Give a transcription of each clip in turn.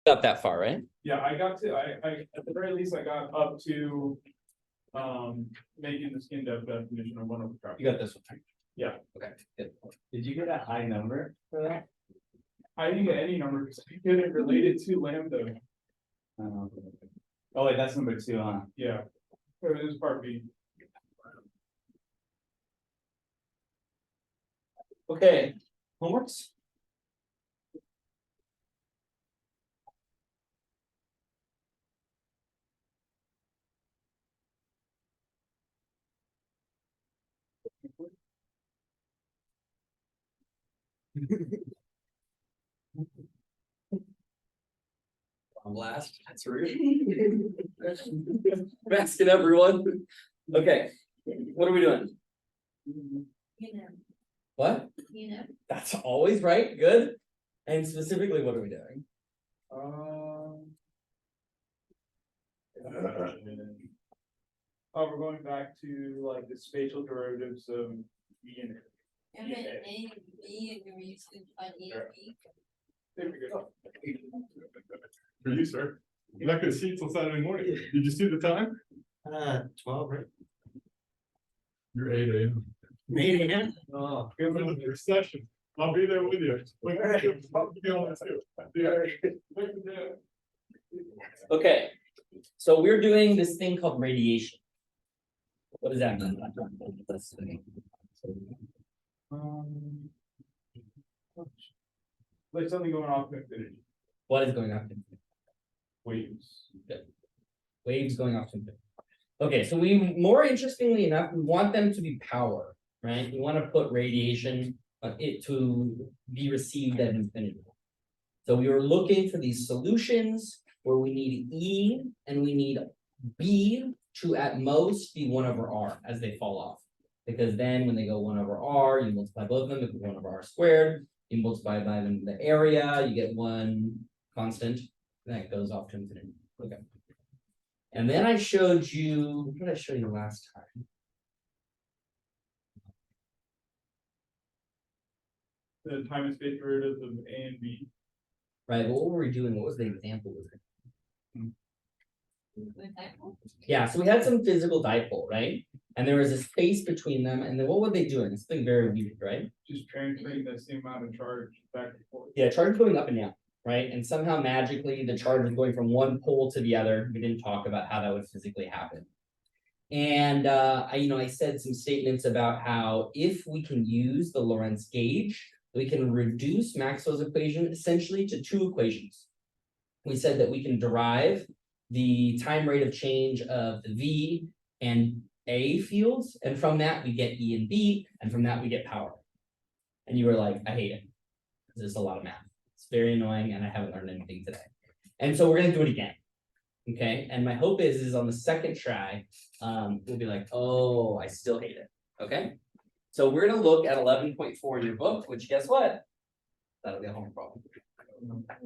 got that far, right? Yeah, I got to, I, at the very least, I got up to, making the skin depth definition of 1 over traffic. You got this one. Yeah. Okay, good. Did you get a high number for that? I didn't get any number, because I get it related to lambda. Oh wait, that's number 2, huh? Yeah, it was part B. Okay, homeworks? On blast, that's rude. Asking everyone. Okay, what are we doing? What? That's always right, good. And specifically, what are we doing? Oh, we're going back to like the spatial derivatives of E and And then A and B, and you're used to find E and B. there we go. For you, sir. You're not gonna see it till Saturday morning. Did you see the time? 12, right? You're 8 a.m. 8 a.m. Oh, good for the recession. I'll be there with you. Okay, so we're doing this thing called radiation. What does that mean? Like something going off in infinity, What is going on? waves. Waves going off to infinity. Okay, so we, more interestingly enough, we want them to be power, right? We want to put radiation it to be received at infinity. So we were looking for these solutions where we need E and we need B to at most be 1 over R as they fall off. Because then when they go 1 over R, you multiply both of them, it becomes 1 over R squared. You multiply by them the area, you get 1 constant that goes off to infinity. Okay. And then I showed you, what did I show you last time? The time and space derivatives of A and B. Right, but what were we doing? What was the example? With dipole? Yeah, so we had some physical dipole, right? And there was a space between them, and then what were they doing? Something very weird, right? Just transferring the same amount of charge back and forth. Yeah, charge going up and down, right? And somehow magically the charge was going from one pole to the other. We didn't talk about how that would physically happen. And I said some statements about how if we can use the Lorentz gauge, we can reduce Maxwell's equation essentially to 2 equations. We said that we can derive the time rate of change of the V and A fields, and from that we get E and B, and from that we get power. And you were like, I hate it, because it's a lot of math. It's very annoying, and I haven't learned anything today. And so we're gonna do it again. Okay, and my hope is on the second try, we'll be like, oh, I still hate it. Okay. So we're gonna look at 11.4 in your book, which guess what? That'll be a home problem.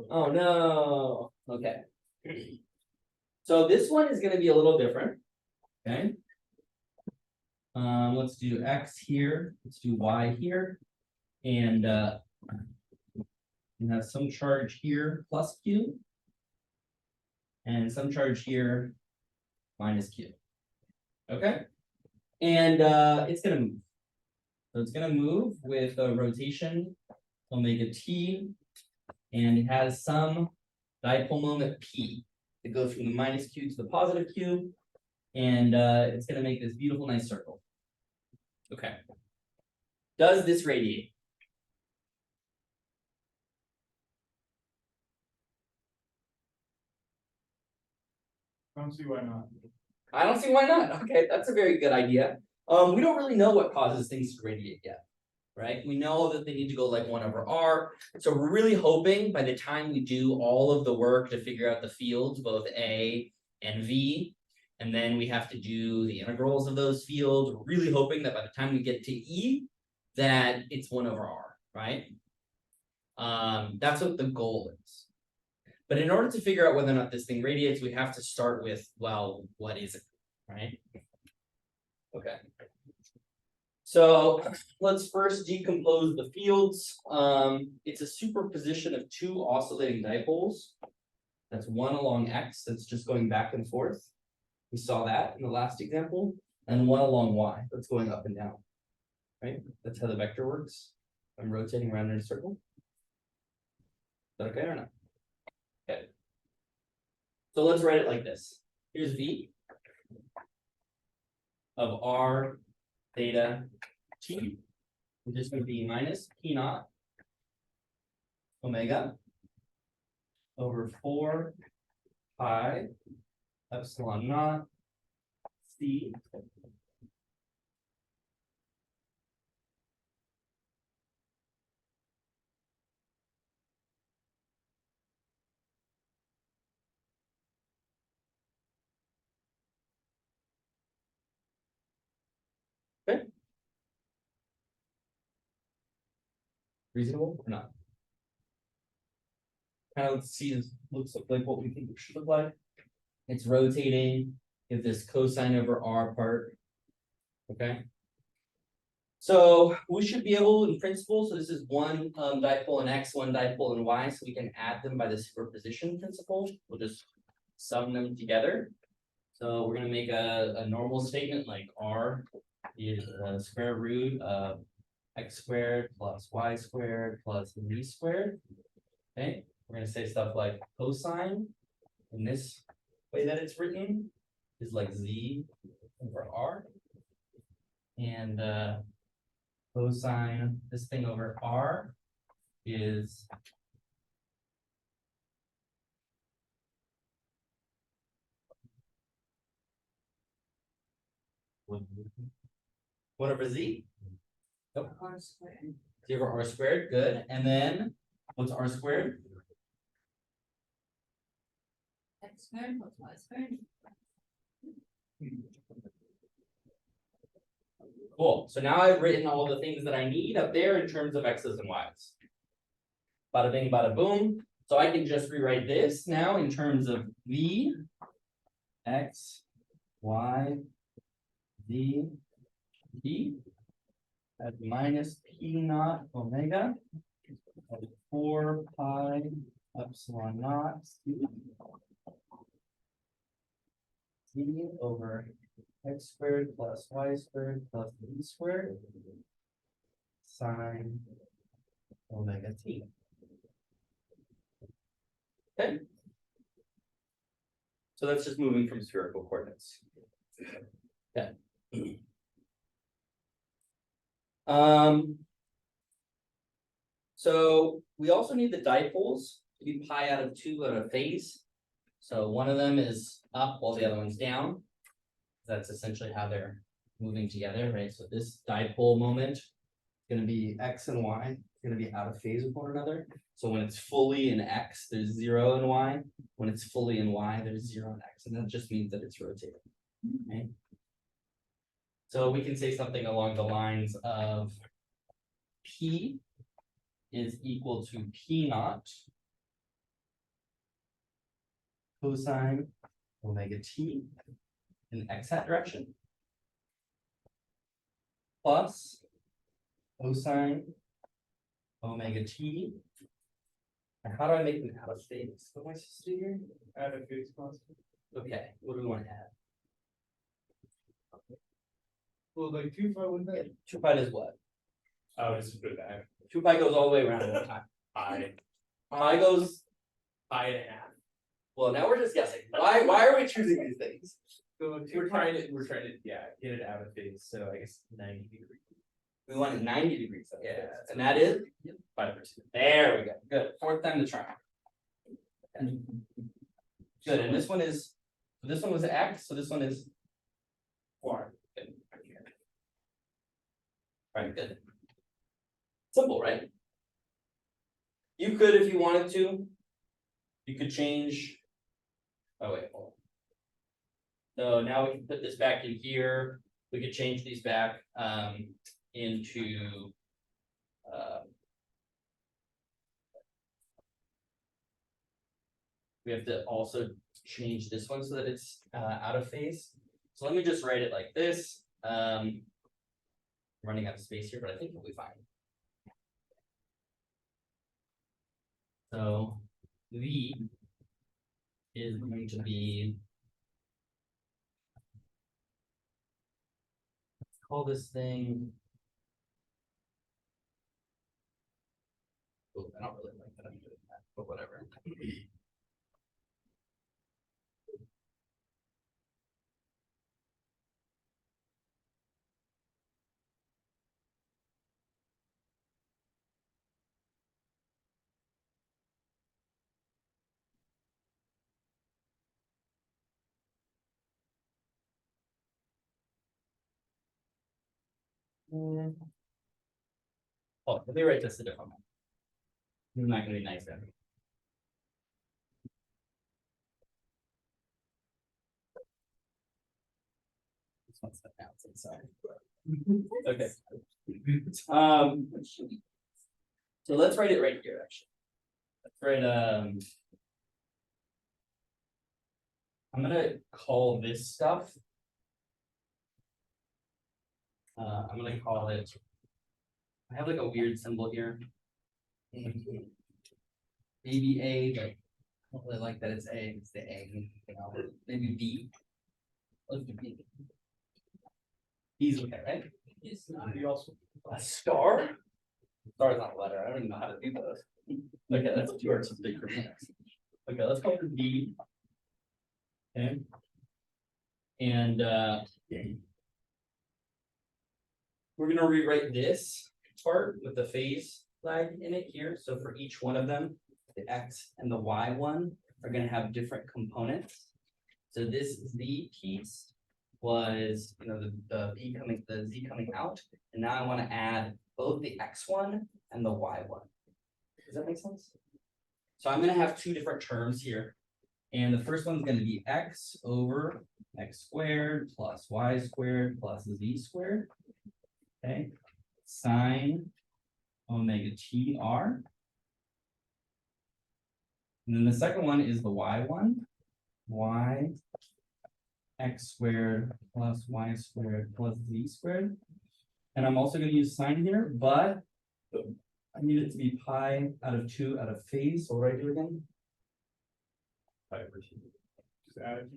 Oh no. Okay. So this one is gonna be a little different. Okay. Let's do X here. Let's do Y here. And you have some charge here plus Q. And some charge here minus Q. Okay. And it's gonna move. So it's gonna move with a rotation omega t, and it has some dipole moment P that goes from the minus Q to the positive Q, and it's gonna make this beautiful nice circle. Okay. Does this radiate? I don't see why not. I don't see why not. Okay, that's a very good idea. We don't really know what causes things to radiate yet, right? We know that they need to go like 1 over R. So we're really hoping by the time we do all of the work to figure out the fields, both A and V, and then we have to do the integrals of those fields, we're really hoping that by the time we get to E, that it's 1 over R, right? That's what the goal is. But in order to figure out whether or not this thing radiates, we have to start with, well, what is it, right? Okay. So let's first decompose the fields. It's a superposition of 2 oscillating dipoles. That's one along X, that's just going back and forth. We saw that in the last example, and one along Y, that's going up and down. Right, that's how the vector works. I'm rotating around in a circle. Is that okay or not? Okay. So let's write it like this. Here's V of R theta T, which is going to be minus P naught omega over 4 pi epsilon naught C reasonable or not? Kind of looks like what we think it should look like. It's rotating, give this cosine over R part. Okay. So we should be able, in principle, so this is one dipole in X, one dipole in Y, so we can add them by the superposition principle. We'll just sum them together. So we're gonna make a normal statement like R is the square root of X squared plus Y squared plus Z squared. Okay, we're gonna say stuff like cosine in this way that it's written is like Z over R. And cosine, this thing over R is what over Z? Nope. R squared. Z over R squared, good. And then what's R squared? X squared plus Y squared. Cool. So now I've written all the things that I need up there in terms of X's and Y's. Bada bing, bada boom. So I can just rewrite this now in terms of V, X, Y, Z, T at minus P naught omega of 4 pi epsilon naught C over X squared plus Y squared plus Z squared sine omega T. Okay. So that's just moving from spherical coordinates. Okay. So we also need the dipoles to be pi out of 2 out of phase. So one of them is up while the other one's down. That's essentially how they're moving together, right? So this dipole moment is going to be X and Y. It's going to be out of phase with one another. So when it's fully in X, there's 0 in Y. When it's fully in Y, there's 0 in X. And that just means that it's rotating. Right? So we can say something along the lines of P is equal to P naught cosine omega T in X hat direction plus cosine omega T. And how do I make them out of phase? What am I supposed to do here? Add a phase constant. Okay, what do we want to add? Well, like 2 pi wouldn't that? 2 pi does what? Oh, just put it back. 2 pi goes all the way around one time. Pi goes, Pi and a half. well, now we're just guessing. Why are we choosing these things? So we're trying to, yeah, get it out of phase, so I guess 90 degrees. We want it 90 degrees. out of Yeah, phase. that's And that is? 5%. There we go. Good. Fourth time to try. Good. And this one is, so this one was X, so this one is Y. Good. Right, good. Simple, right? You could, if you wanted to, you could change. Oh, wait, hold on. So now we can put this back in here. We could change these back into we have to also change this one so that it's out of phase. So let me just write it like this. Running out of space here, but I think it'll be fine. So V is going to be. Let's call this thing. Oh, I don't really like that I'm doing that, but whatever. Oh, let me write this a different way. I'm not gonna be nice then. This one's the outside side. Okay. So let's write it right here, actually. Let's write, I'm gonna call this stuff. I'm gonna call it. I have like a weird symbol here. Maybe A, but I don't really like that it's A, it's the A, you know, maybe B. Let's do B. B's okay, right? It's We also. A star? Star's not a letter, I don't even know how to do those. Okay, that's too artistic for me. Okay, let's call it B. Okay. And we're gonna rewrite this part with the phase flag in it here, so for each one of them, the X and the Y one are gonna have different components. So this Z piece was, you know, the Z coming out, and now I wanna add both the X one and the Y one. Does that make sense? So I'm gonna have two different terms here. And the first one's gonna be X over X squared plus Y squared plus Z squared. Okay, sine omega t r. And then the second one is the Y one, Y X squared plus Y squared plus Z squared. And I'm also gonna use sine here, but I need it to be pi out of 2 out of phase. So what do I do again? Just add it.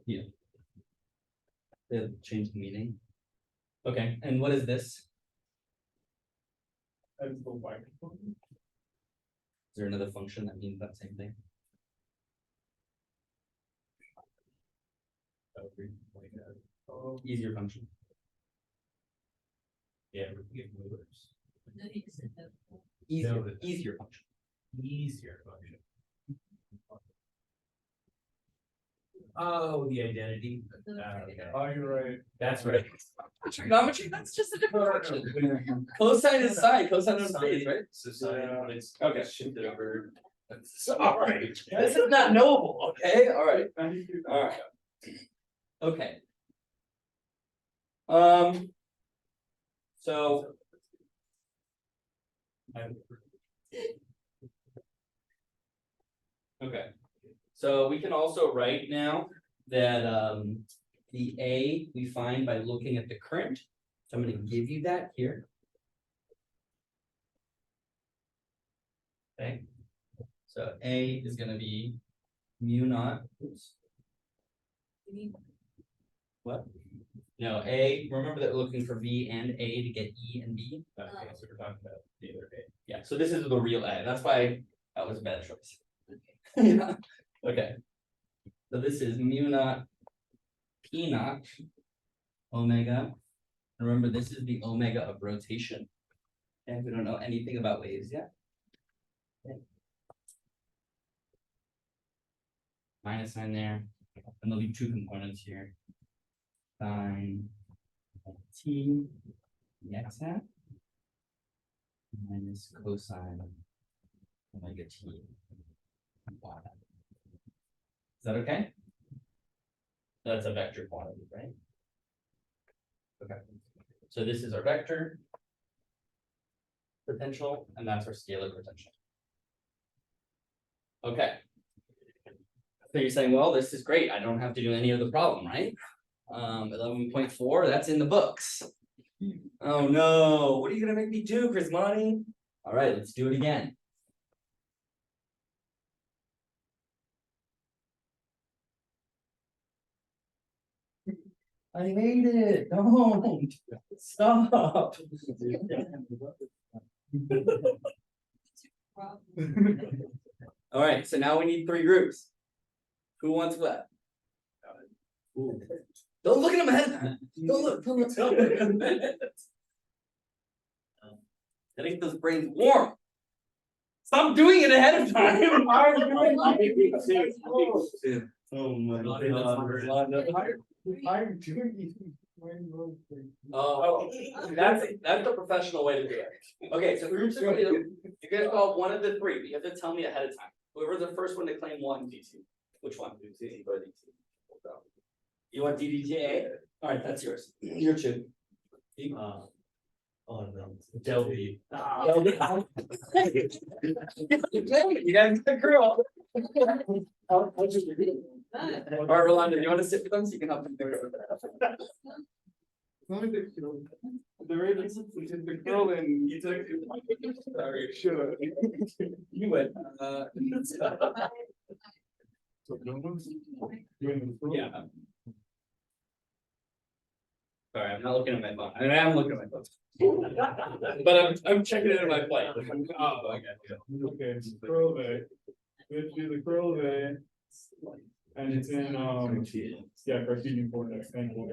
Yeah. They change the meaning. Okay, and what is this? Is That is the white component. there another function that means that same thing? Easier function. Yeah, we get rulers. Easier function. Easier function. Oh, the identity. Okay. Oh, you're right. That's right. Trigonometry, that's just a different function. Cosine is sine, cosine is phase, right? So sine, but it's Okay. shifted over. Sorry, this is not knowable, okay, alright, 92. alright. Okay. So. Okay, so we can also write now that the A we find by looking at the current. So I'm gonna give you that here. Okay, so A is gonna be mu naught, oops. What? No, A, remember that we're looking for V and A to get E and B? Okay, so we're talking about the other day. Yeah, so this is the real A, that's why that was a bad choice. Yeah, okay. So this is mu naught P naught omega. Remember, this is the omega of rotation. And we don't know anything about waves yet. Okay. Minus sign there, and there'll be two components here. Sine t x hat minus cosine omega t y. Is that okay? That's a vector quantity, right? Okay, so this is our vector potential, and that's our scalar potential. Okay. So you're saying, well, this is great. I don't have to do any of the problem, right? 11.4, that's in the books. Oh no, what are you gonna make me do, Chris Monty? All right, let's do it again. I made it, don't, stop. Alright, so now we need 3 groups. Who wants what? Don't look at him ahead of time. Don't look. Getting those brains warm. Stop doing it ahead of time. Oh my God. Oh, that's the professional way to do it. Okay, so groups of 2, you guys call one of the 3, but you have to tell me ahead of time. Whoever's the first one to claim one, DT. Which one? DT or DT? You want DDTA? Alright, that's yours. Your 2. Oh, no, Delby. You guys get the girl. Alright, Rolanda, you wanna sit with them so you can help them figure it out? The very least, it's the girl and You took. sorry, sure. You went, So no one's. yeah. Sorry, I'm not looking at my phone. I mean, I am looking at my phone. But I'm checking it in my flight. Oh, okay. Okay, curl day. We have to do the curl day. And it's in, yeah, Cartesian coordinates, thank you.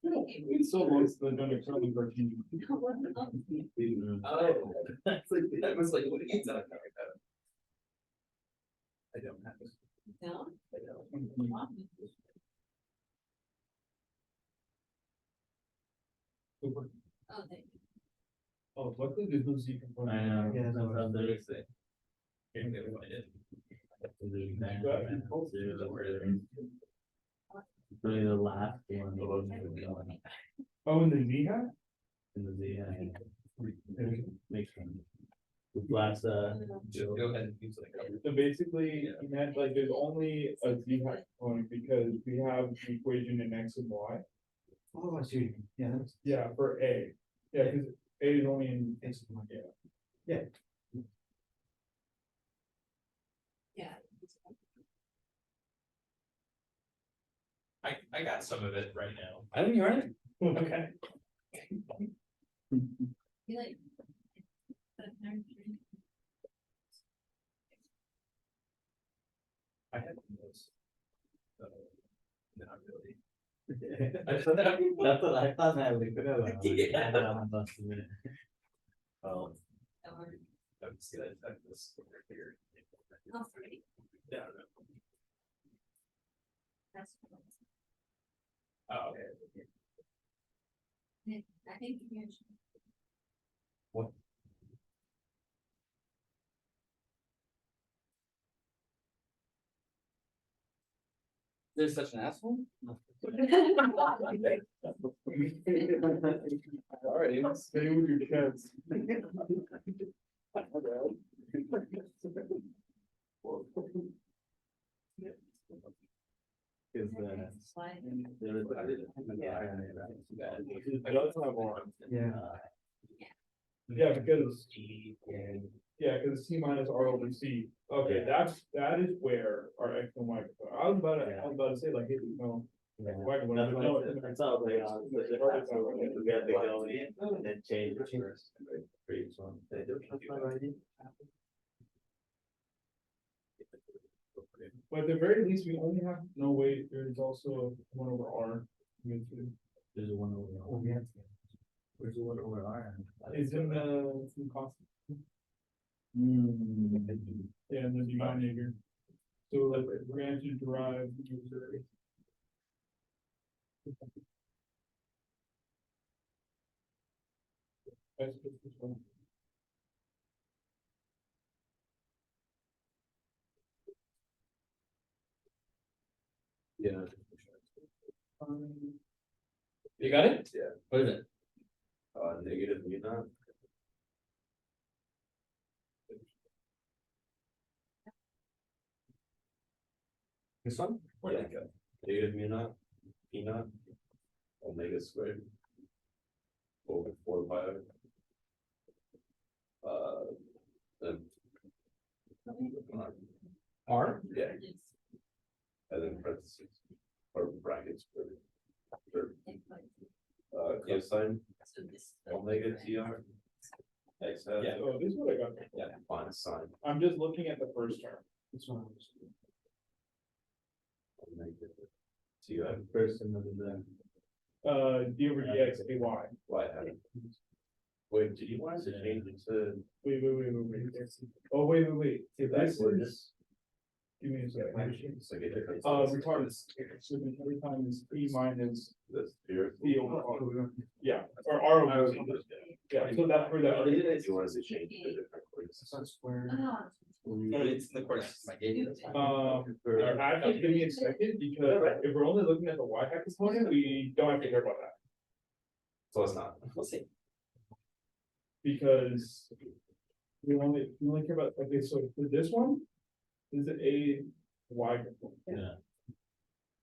It's so most of the done curling Cartesian. Oh, that was like, what are you talking about? I don't have it. No? I don't. Oh, thank you. Oh, luckily there's no Z component. I know. Yeah, that's what there is. Can't get what I did. Really the last one. Oh, and the Z hat? In the Z, makes sense. Last, just go ahead and use like. So basically, you meant like there's only a Z hat component because we have the equation in X and Y. Oh, I see, yeah. Yeah, for A. Yeah, because A is only in X and Y, yeah. Yeah. I got some of it right now. I didn't hear it. Okay. You like. I had those. Not really. That's what I thought I would put it on. Yeah. Oh, I'm just gonna type this over here. Oh, sorry. Yeah. That's. Oh, okay. I think you should. What? There's such an asshole? Alright, stay with your kids. Is Slide. I don't have one. Yeah. Yeah, because, yeah, because C minus R over C. Okay, that is where our X and Y. I was about to say like, hey, you know. Yeah. Why would That's I what know I it? said. I thought like, we got to go in and then change it first. For each one. They do. But at the very least, we only have, no wait, there's also 1/R. There's a one over. Oh, yeah. Where's the one over R? Is in the, it's in constant, Hmm. yeah, in the denominator. So like, granted derived user. That's just this one. Yeah. You got it? Yeah. What is it? Negative mu naught. This one? Where'd that go? Negative mu naught. P naught. Omega squared. Over 4 pi. Then. R, Yeah, and then parentheses, or brackets for, cosine omega TR. X hat. Yeah. Oh, this is what I got. Yeah, minus sine. I'm just looking at the first term. Omega TR. First and then D over dx AY. y hat. Wait, did you want us to change it to? Wait. Oh, wait. If that this coordinate? is. Give me a second. It's like a different. Retarded. So every time is P minus That's here. D over R. Yeah, or R over C. Yeah, so that's for that. You want us to change it to different coordinates? it's in the course. Actually, give me a second, because if we're only looking at the y hat component, we don't have to care about that. So it's not. We'll see. Because we only care about, okay, so for this one, is it a y component? Yeah.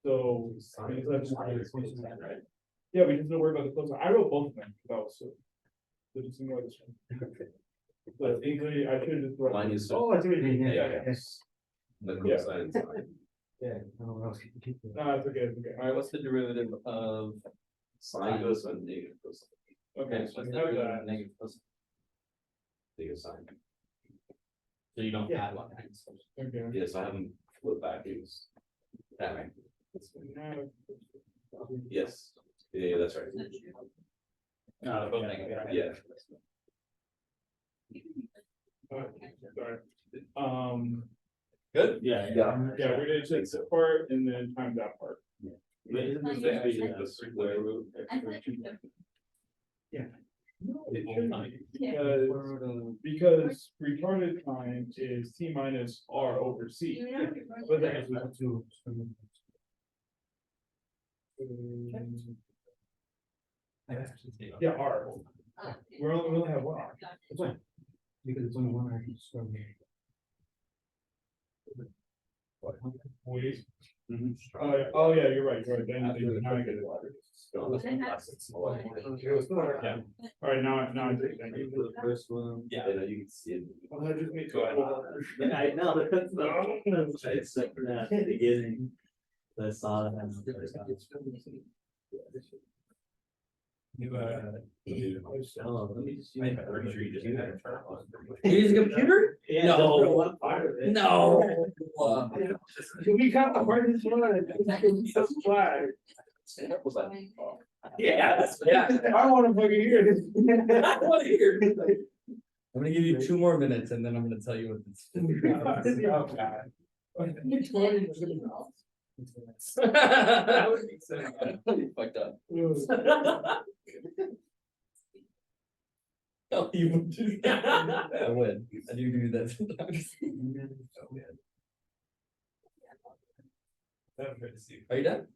So. I mean, that's right? Yeah, we just don't worry about the close. I wrote both of them, that was so just ignore this one. But English, I should have just. Mine is. Oh, I see what you mean, yeah. The Yeah. cosine sine. No, it's okay, Alright, what's the derivative of? Sine goes on negative cosine. Okay, What's so the we have derivative that. of negative cosine? Negative sine. So you don't Yeah. add one. Okay. Yes, I haven't flipped backwards. That way. Yes, yeah, that's right. Both negative. Yeah. Sorry. Good? Yeah. Yeah, we're gonna take this part and then times that part. But isn't this actually the square root? No, it shouldn't, because retarded time is T minus R over C. But then it's not two. Yeah, R, we only have one R. Because it's only one I can start. Wait, Mhm. oh, yeah, you're right, then now I get it. Yeah. Alright, now I take that. The first one. Yeah, you can see it. Oh, I just made- Go ahead. I know, that's not. It's like that beginning. I saw that. Oh, let me just. You use a computer? No. One part of it. No. We got the hardest one. Yeah, yeah. I wanna fucking hear this. I wanna hear. I'm gonna give you 2 more minutes and then I'm gonna tell you what this. That would be so fucked up. Oh, you would do that. I would. I do that sometimes. Are you done?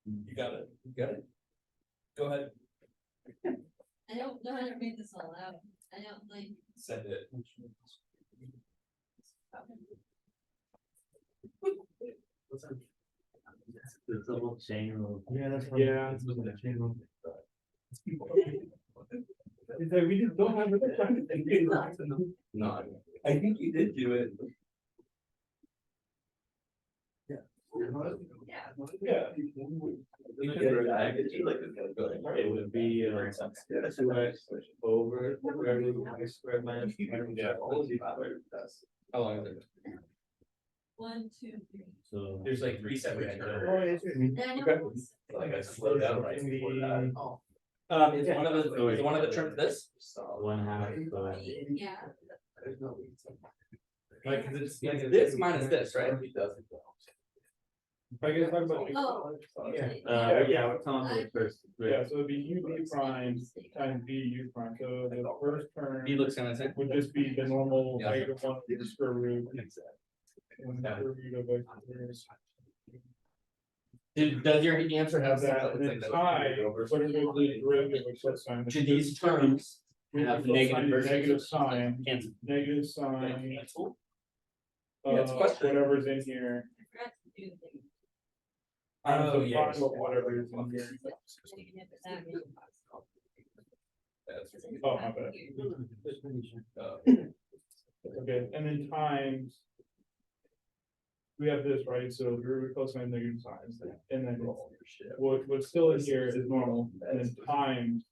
You got it. You got it. Go ahead. I don't know how to read this all out. I don't like. Send it. It's a little chain rule. Yeah, that's. Yeah. It's within the channel. It's like, we just don't have enough time to think it out. No, I think you did do it. Yeah. It would be, 2x over square root of x squared minus. How long is it? 1, 2, 3. So. There's like 3 separate. And I know Okay. it's- Like I slowed down right before that. Is one of the terms this? 1/2, so. Yeah. Like, 'cause it's this minus this, right? I guess talk about. Oh. Yeah. Yeah, we're talking about the first. Yeah, so it'd be U V prime times B U prime, so the first term He looks kind of same. would just be the normal Yeah. -1 to the square root. And square root of X squared. Does your answer have That, that? and then I, what is the derivative of plus sign? Should these terms have negative versions? Negative sign, Cancel. negative sign. Yeah, it's a question. Whatever's in here, I forgot to do the- times Oh, the yeah. prime of whatever is in here. Oh, my bad. Okay, and then times. We have this, right, so derivative cosine negative signs, and then what's still in here is normal, and then times.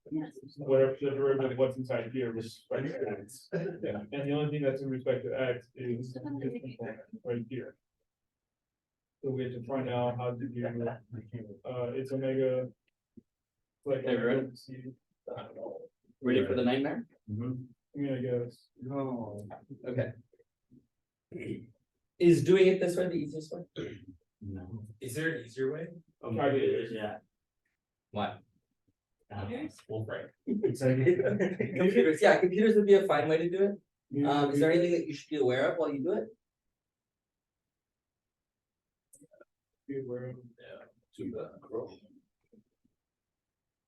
Whatever the derivative of what's inside here with respect to x. Yeah, and the only thing that's in respect to x is this component right here. So we have to find out how to do, it's omega. Like. Okay, ready? I don't know. Ready for the nightmare? I mean, I guess. No. Okay. Is doing it this way the easiest way? No. Is there an easier way? Yeah. What? Full break. Computers, yeah, computers would be a fine way to do it. Is there anything that you should be aware of while you do it? Be aware of.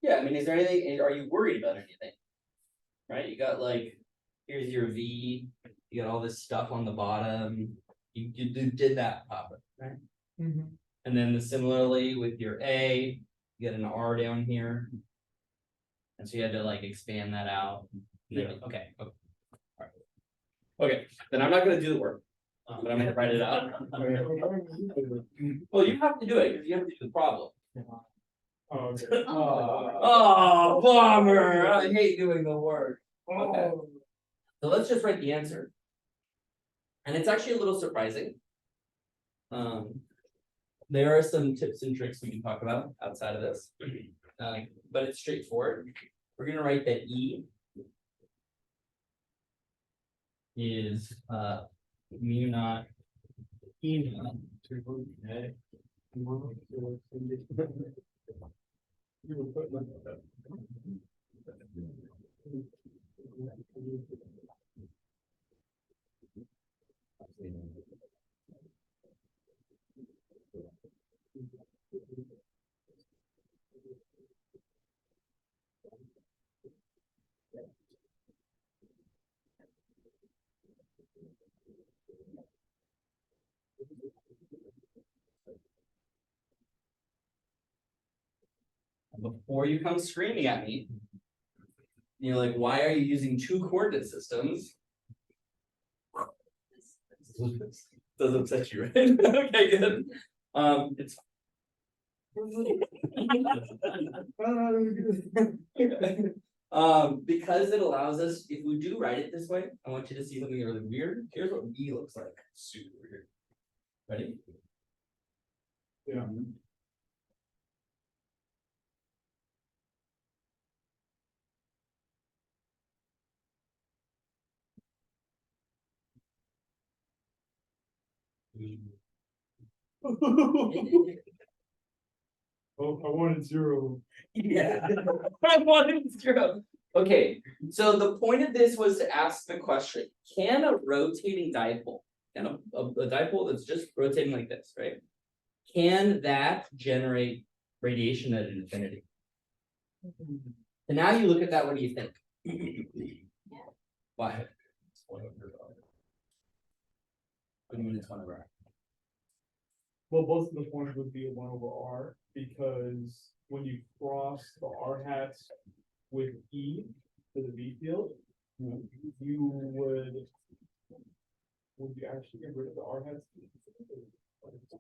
Yeah, I mean, is there anything, are you worried about anything? Right, you got like, here's your V, you got all this stuff on the bottom, you did that pop it, right? And then similarly with your A, you got an R down here. And so you had to like expand that out. And then- okay. Okay. Alright. Okay, then I'm not gonna do the work, but I'm gonna write it out. Well, you have to do it, because you have to do the problem. Oh, okay. Oh, bummer, I hate doing the work. Okay. So let's just write the answer. And it's actually a little surprising. There are some tips and tricks we can talk about outside of this. But it's straightforward. We're gonna write that E is mu naught E naught. Before you come screaming at me, you're like, why are you using two coordinate systems? Does upset you, right? Okay, good. It's. Because it allows us, if we do write it this way, I want you to see something really weird. Here's what V looks like. Super weird. Ready? Yeah. Oh, I wanted 0. Yeah. I wanted zero. Okay, so the point of this was to ask the question, can a rotating dipole, and a dipole that's just rotating like this, right? Can that generate radiation at infinity? And now you look at that, what do you think? Why? What do you mean it's 1/r? Well, both of the forms would be a 1/r, because when you cross the r hats with E to the B field, you would you actually get rid of the r hats?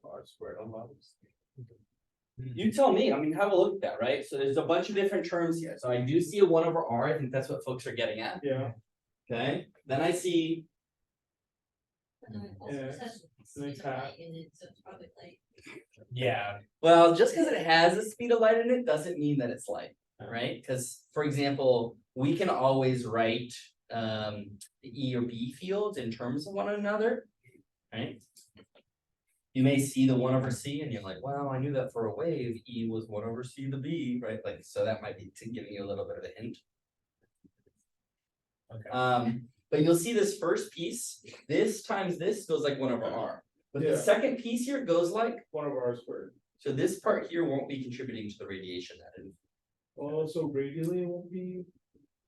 R squared on levels. You tell me, I mean, have a look at that, right? So there's a bunch of different terms here, so I do see a 1/r, I think that's what folks are getting at, Yeah, okay? Then I see, Nice hat. Yeah. well, just because it has a speed of light in it, doesn't mean that it's light, right? Because, for example, we can always write the E or B fields in terms of one another, right? You may see the 1/c and you're like, well, I knew that for a wave, E was 1/c the B, right? Like, so that might be giving you a little bit of a hint. Okay. But you'll see this first piece, this times this goes like 1/r. But the Yeah. second piece here goes like, 1/r squared. so this part here won't be contributing to the radiation that is. Oh, so radially it won't be.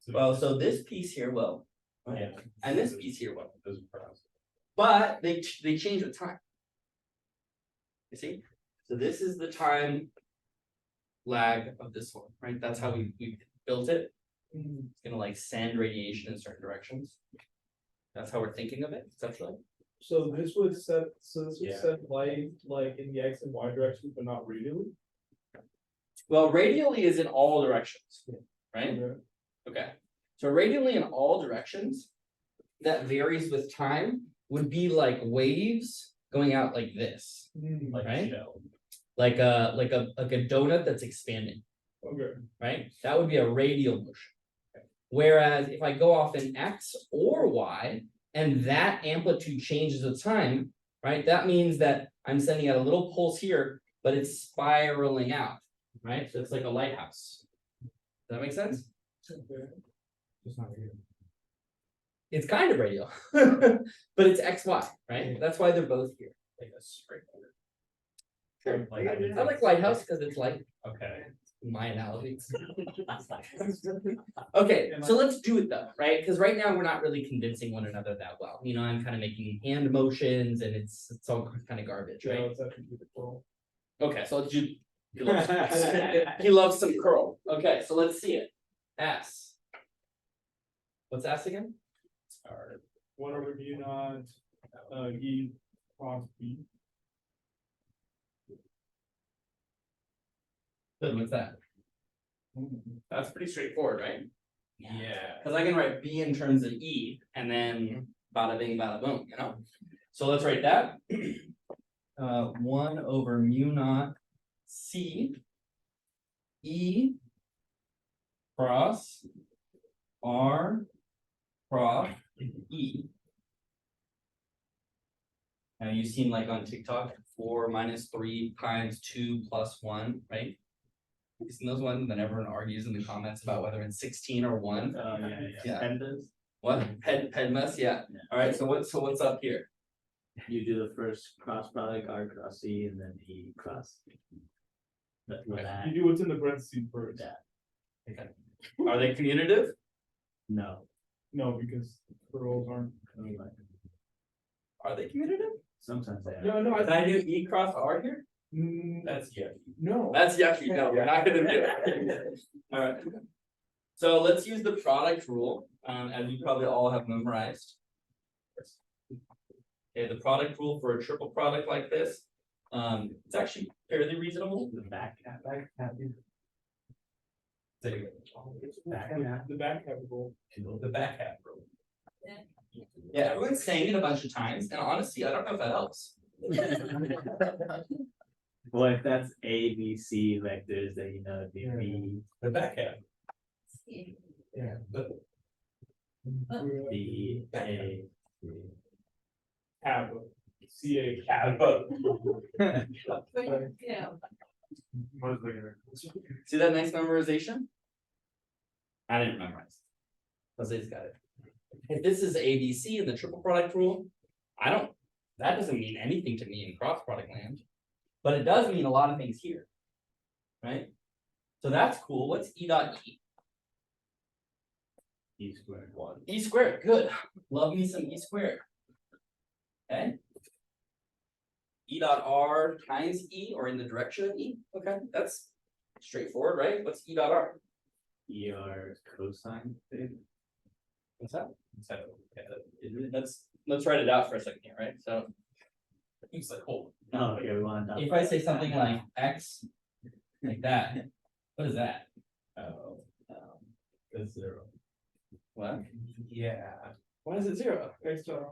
Well, so this piece here will, right? Yeah. And this piece here will, Those are pronounced. but they change with time. You see, So this is the time lag of this one, right? That's how we built it. It's gonna like send radiation in certain directions. That's how we're thinking of it, conceptually. So this would set, Yeah. light like in the X and Y direction, but not radially? Well, radially is in all directions, right? Okay. Okay, so radially in all directions, that varies with time, would be like waves going out like this, Like Right? shell. like a donut that's expanding, Okay. right? That would be a radial motion. Whereas if I go off in X or Y, and that amplitude changes with time, right? That means that I'm sending out a little pulse here, but it's spiraling out, right? So it's like a lighthouse. Does that make sense? Just not here. It's kind of radial, but it's XY, right? That's why they're both here, like a straight line. Sure. I like lighthouse because it's light, Okay. my analogy. Okay, so let's do it though, right? Because right now we're not really convincing one another that well. You know, I'm kind of making hand motions and it's all kind of garbage, Yeah, right? it's actually pretty cool. Okay, so let's do. He loves some curl. Okay, so let's see it. S. What's S again? One over mu naught, E cross B. Good, what's that? That's pretty straightforward, right? Yeah. Cause I can write B in terms of E and then bada bing, bada boom, you know? So let's write that. 1 over mu naught C E cross R cross E. Now you've seen like on TikTok, 4 minus 3 times 2 plus 1, right? You've seen those ones, then everyone argues in the comments about whether it's 16 or 1. Yeah. Pandas. What? Head mess, yeah. Alright, so what's up here? You do the first cross product, R cross E, and then E cross. That, You do what's in the parentheses first. that, Are they commutative? no. No, because curls aren't. Are they commutative? Sometimes they are. No, no, Can I do E cross R here? that's, yucky. no. That's yucky, no, we're not gonna do it. Alright. So let's use the product rule, as you probably all have memorized. Okay, the product rule for a triple product like this, it's actually fairly reasonable. The back cap. The back half rule. The back half rule. Yeah, everyone's saying it a bunch of times, and honestly, I don't know if that helps. Well, if that's A, B, C vectors, then you know it'd be B, The back half. Yeah. B, A, C. Have. CA. Yeah. See that nice memorization? I didn't memorize. Jose's got it. If this is ABC in the triple product rule, that doesn't mean anything to me in cross product land. But it does mean a lot of things here. Right? So that's cool. What's E dot E? E squared. E squared, good. Love me some E squared. Okay. E dot R times E or in the direction of E. Okay, that's straightforward, right? What's E dot R? ER cosine thing. What's that? Let's write it out for a second here, right? So. It's like, hold. Oh, okay, we want to. If I say something like X, like that, what is that? Oh, it's 0. What? Yeah. Why is it 0?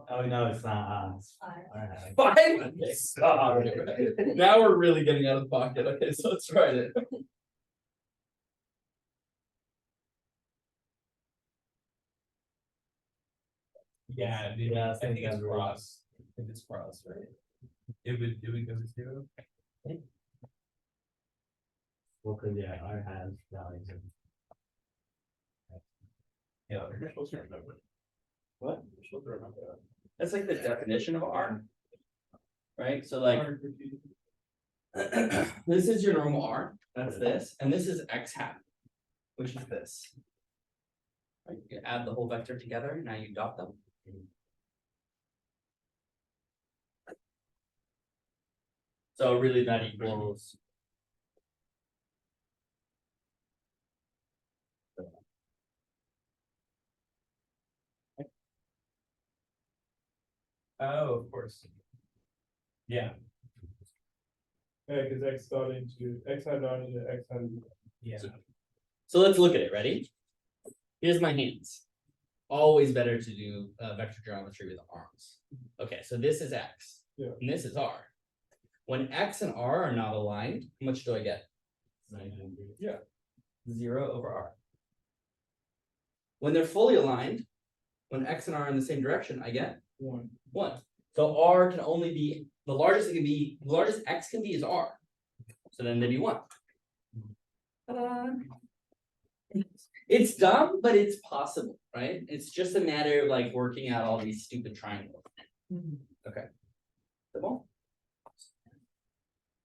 Oh, no, it's not. Five. Alright. 5? Stop. Now we're really getting out of the pocket. Okay, so let's write it. Yeah, I think it's cross. I think it's cross, right? It would go to 0. Well, cause yeah, R has values of. Yeah, you're supposed to remember. What? That's like the definition of R. Right, so like. This is your normal R, that's this, and this is X hat, which is this. Right, you add the whole vector together, now you dot them. So really that equals. Oh, of course. Yeah, Yeah, cause X dot into, X hat dot into X hat. into- yeah. So let's look at it, ready? Here's my hands. Always better to do vector geometry with arms. Okay, so this is X. Yeah. And this is R. When X and R are not aligned, how much do I get? 900. 0 over R. When they're fully aligned, when X and R are in the same direction, I get One. 1. So R can only be, the largest it can be, the largest X can be is R. So then there'd be 1. Ta-da. It's dumb, but it's possible, right? It's just a matter of like working out all these stupid triangles. Okay. Simple?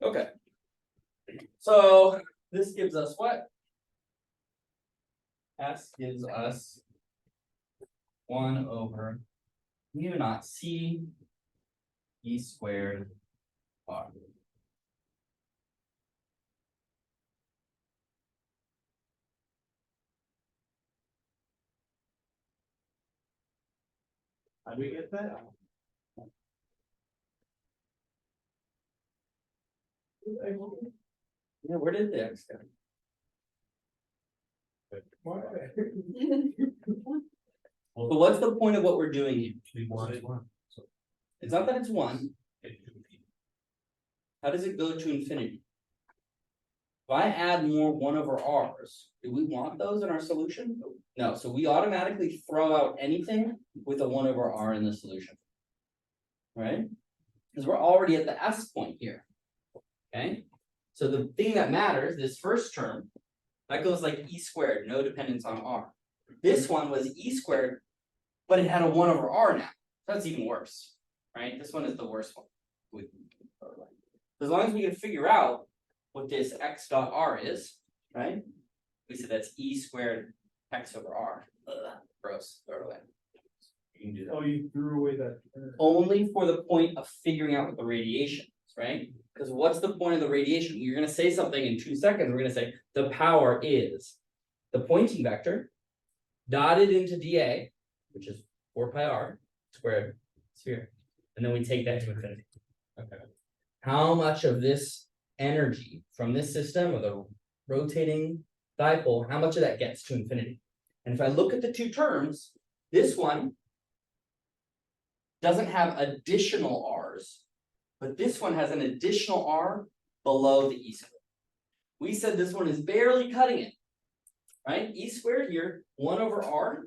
Okay. So this gives us what? S gives us 1 over mu naught C E squared R. How do we get that? Yeah, where did the X go? Why? But what's the point of what we're doing here? We wanted one. It's not that it's 1. How does it go to infinity? If I add more 1 over R's, do we want those in our solution? No, so we automatically throw out anything with a 1 over R in the solution. Right? Because we're already at the S point here. Okay? So the thing that matters, this first term, that goes like E squared, no dependence on R. This one was E squared, but it had a 1 over R now. That's even worse, right? This one is the worst one. With as long as we can figure out what this X dot R is, right? We said that's E squared X over R. Ugh, gross, throw it away. You can do that. Oh, you threw away that. Only for the point of figuring out what the radiation is, right? Because what's the point of the radiation? You're gonna say something in 2 seconds, we're gonna say the power is the pointing vector dotted into dA, which is 4 pi r squared sphere, and then we take that to infinity. Okay. How much of this energy from this system with a rotating dipole, how much of that gets to infinity? And if I look at the 2 terms, this one doesn't have additional R's, but this one has an additional R below the E squared. We said this one is barely cutting it, right? E squared here, 1 over R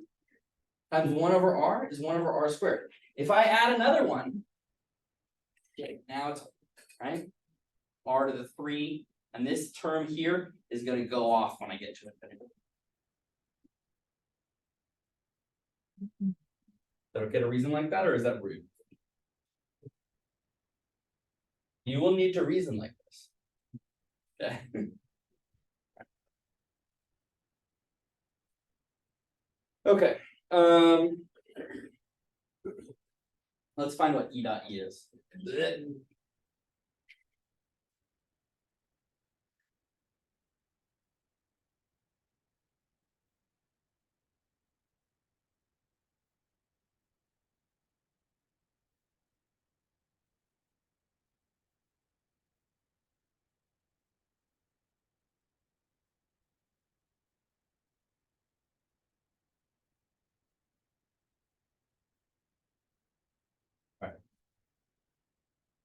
times 1 over R is 1 over R squared. If I add another one, okay, now it's right, R to the 3, and this term here is going to go off when I get to infinity. Is that okay to reason like that, or is that rude? You will need to reason like this. Okay. Okay. Let's find what E dot E is.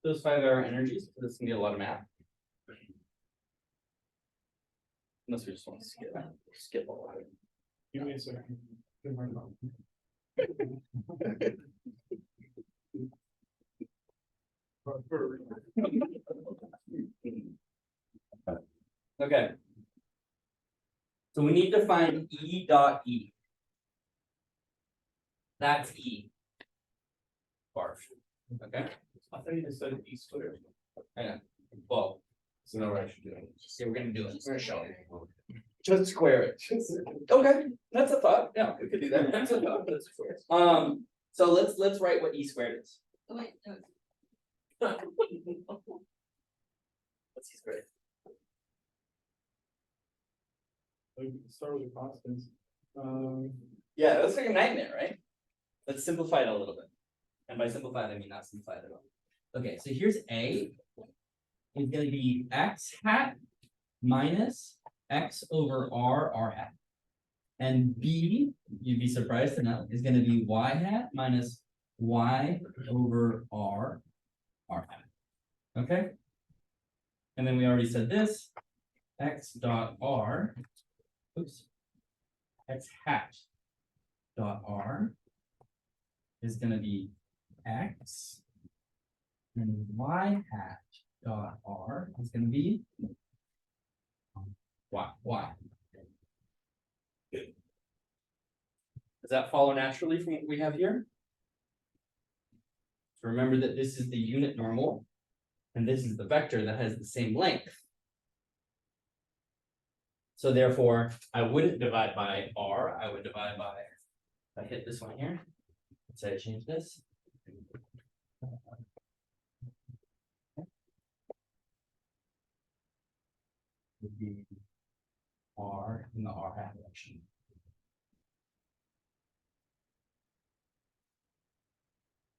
Those 5 are energies, so this can be a lot of math. Unless we just want to skip all of it. Give me a second. Okay. So we need to find E dot E. That's E. Barf. Okay, I thought you just said E squared. I know. Well, So now I should do it. see, we're gonna do it. We're gonna show it. Just square it. Okay, that's a thought. Yeah, we could do that. That's a thought. That's square. So let's write what E squared is. Oh, wait, no. What's C squared? We can start with the constants. Yeah, it looks like a nightmare, right? Let's simplify it a little bit. And by simplified, I mean not simplified at all. Okay, so here's A. Is gonna be X hat minus X over R hat. And B, you'd be surprised to know, is gonna be Y hat minus Y over R hat. Okay? And then we already said this, X dot R, oops, X hat dot R is gonna be X, and Y hat dot R is gonna be Y. Does that follow naturally from what we have here? So remember that this is the unit normal, and this is the vector that has the same length. So therefore, I wouldn't divide by R, I would divide by, if I hit this one here, let's say I change this. Would be R in the R hat direction.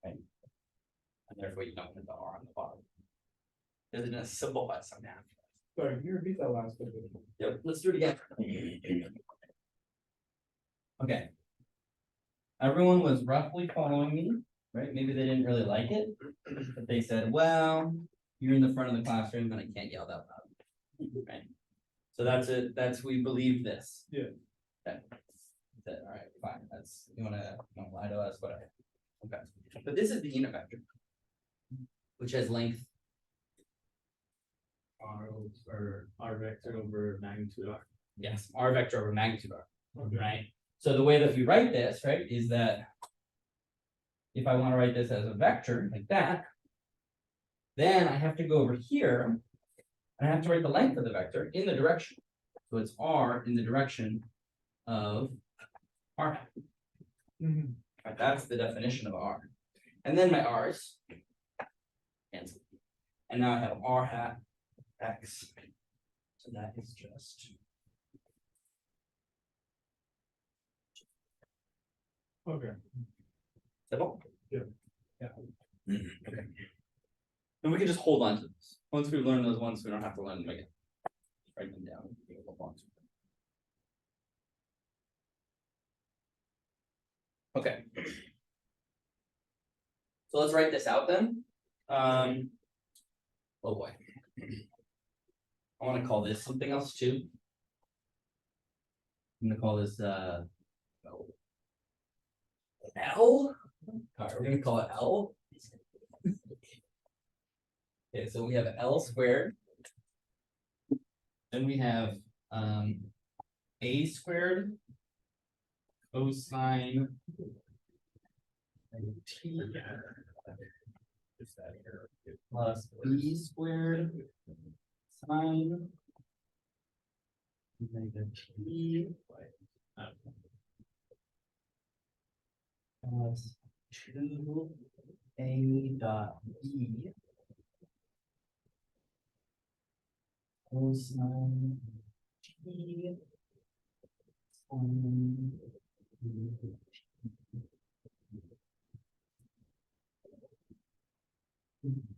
Okay. And therefore you don't put the R on the bottom. Because it doesn't simplify somehow. Sorry, can you repeat that last bit? Yep, let's do it again. Okay. Everyone was roughly following me, right? Maybe they didn't really like it, but they said, well, you're in the front of the classroom and I can't yell that loud. Right? So that's it, we believe this. Yeah. Okay. All right, fine, that's, you wanna lie to us, whatever. Okay, but this is the unit vector, which has length. R vector over magnitude R. Yes, R vector over magnitude R, Okay. right? So the way that we write this, right, is that if I want to write this as a vector like that, then I have to go over here and I have to write the length of the vector in the direction. So it's R in the direction of R. Mhm. Right, that's the definition of R. And then my R's cancel. And now I have R hat X. So that is just Okay. simple. Yeah. Okay. And we can just hold on to this. Once we've learned those ones, we don't have to learn them again. Write them down. Okay. So let's write this out then. Oh boy. I want to call this something else too. I'm gonna call this L. All right, we're gonna call it L. Okay, so we have L squared. Then we have A squared cosine T plus B squared sine omega T plus 2A dot B cosine T sine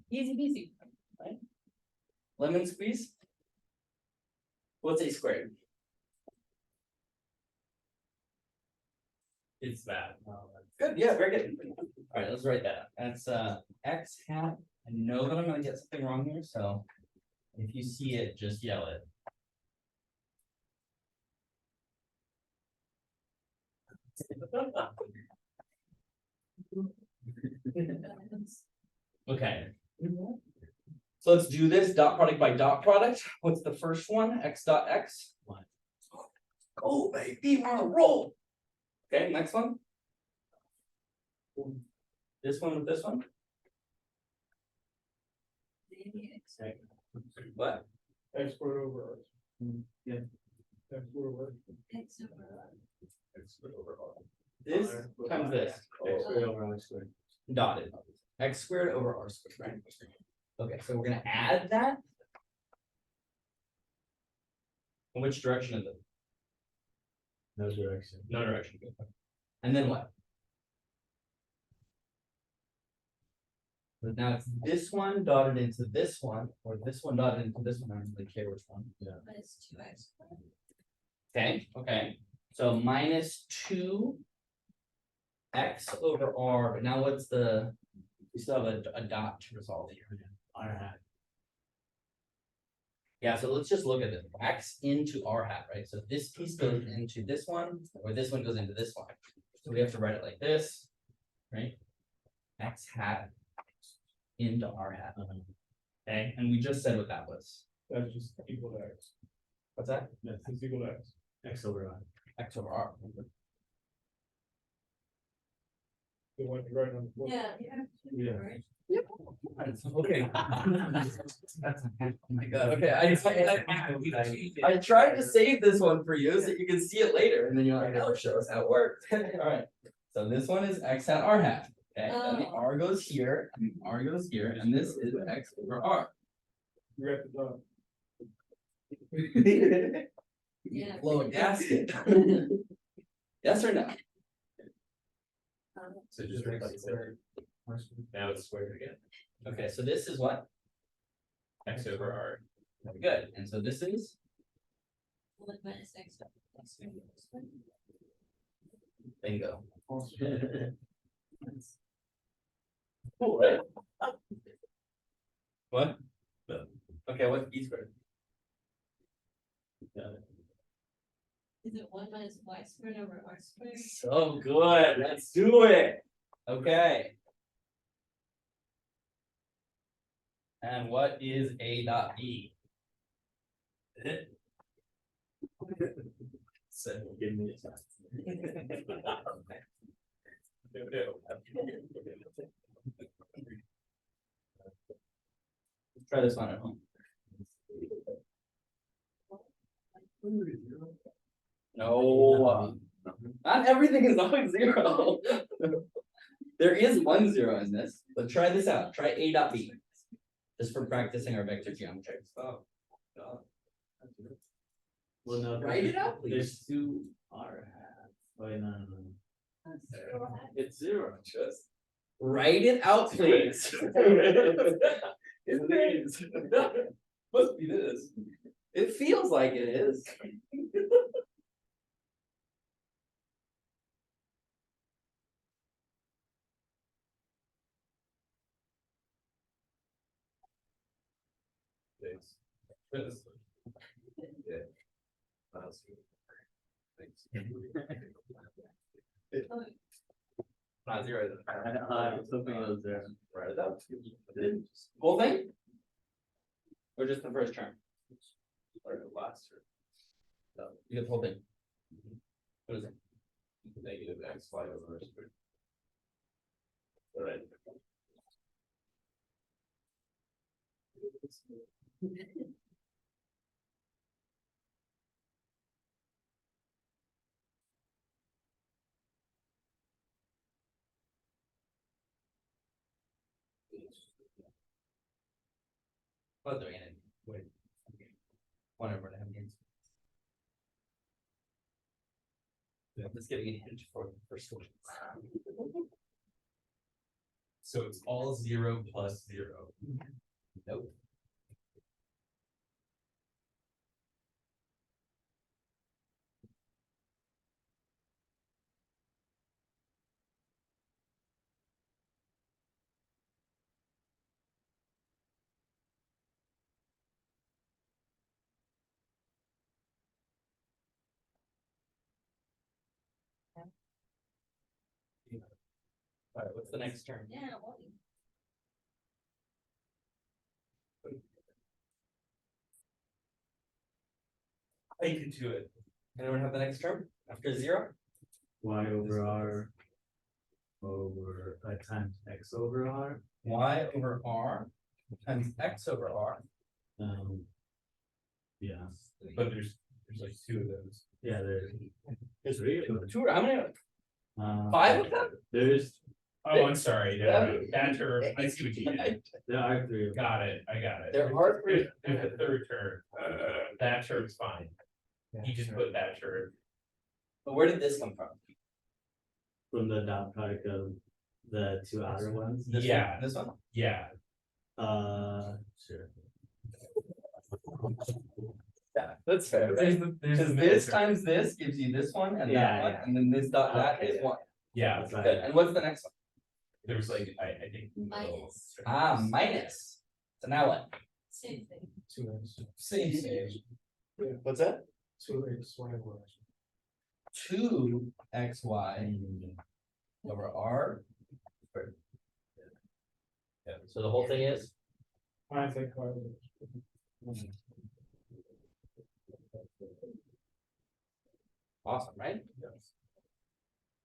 easy peasy, right? Lemon squeeze. What's A squared? It's that. Good, yeah, very good. All right, let's write that. That's X hat. I know that I'm gonna get something wrong here, so if you see it, just yell it. Okay. So let's do this dot product by dot product. What's the first one? X dot X. One. Oh, baby, we're on a roll. Okay, next one. This one with this one. What? X squared over R. Yeah. X squared over. X over This times this. X squared over R squared. Dotted. X squared over R squared, right? Okay, so we're gonna add that. And which direction is it? No direction. No direction. And then what? Now it's this one dotted into this one, or this one dotted into this one, I don't really care which one. But it's 2x. Okay, so minus two. X over R, but now what's the, we still have a dot to resolve here. R hat. Yeah, so let's just look at this, X into R hat, right? So this piece goes into this one, or this one goes into this one. So we have to write it like this, right? X hat into R hat. Okay, and we just said what that was. That's just equal to X. What's that? It's equal to X. X over R. X over R. The one you write on the board. Yeah. Yeah. Right? Okay. Oh my god, okay, I tried to save this one for you so you can see it later, and then you're like, oh, show us how it worked. Alright, so this one is X hat R hat, okay, and the R goes here, and the R goes here, and this is X over R. You write the dot. Yeah. Blow a gasket. Yes or no? So just write like square. Now it's squared again. Okay, so this is what? X over R. Very good, and so this is? 1 minus x. Bingo. Cool, right? What? Okay, what's B squared? Is it 1 minus y squared over r squared? So good, let's do it. Okay. And what is A dot B? So give me a chance. Try this one at home. No, not everything is always 0. There is 1 0 in this, but try this out. Try A dot B. Just for practicing our vector geometry. Oh, God. Well, no. Write it out, There's please. 2 R hats. Wait, no. It's 0, just. Write it out, please. It is. Must be this. It feels like it is. Thanks. Yeah. Thanks. Not 0. I was hoping it was there. Write it out. Whole thing? Or just the first term? Or the last term. No, you get the whole thing. What is it? Negative X, Y over R squared. Alright. What doing it? Wait. Whatever that means. Yeah, let's get a hint for the first one. So it's all 0 plus 0. Nope. All right, what's the next term? Yeah, well, I can do it. Anyone have the next term after 0? Y over R over times X over R. Y over R times X over R. Yeah, But there's like 2 of those. yeah, there's 3 of them. Two, how many? Uh, 5 of them? There's, Oh, I'm sorry, that term, I see what you mean. there are 3 of them. Got it, I got it. There are 3. There's a third term, that term's fine. You just put that sure. But where did this come from? From the dot product of the two outer ones? This Yeah, one? This one? yeah. Sure. Yeah, that's fair. There's Cause this times this gives you this one and Yeah, that one, yeah. and then this dot that Okay, is yeah. one. Yeah, that's Good, right. and what's the next one? There was like, I think. Minus. Minus. So now what? Same thing. Two X. Same. What's that? Two X, Y, Y. Two XY over R. squared. Yeah, so the whole thing is? Mine's like, Awesome, right?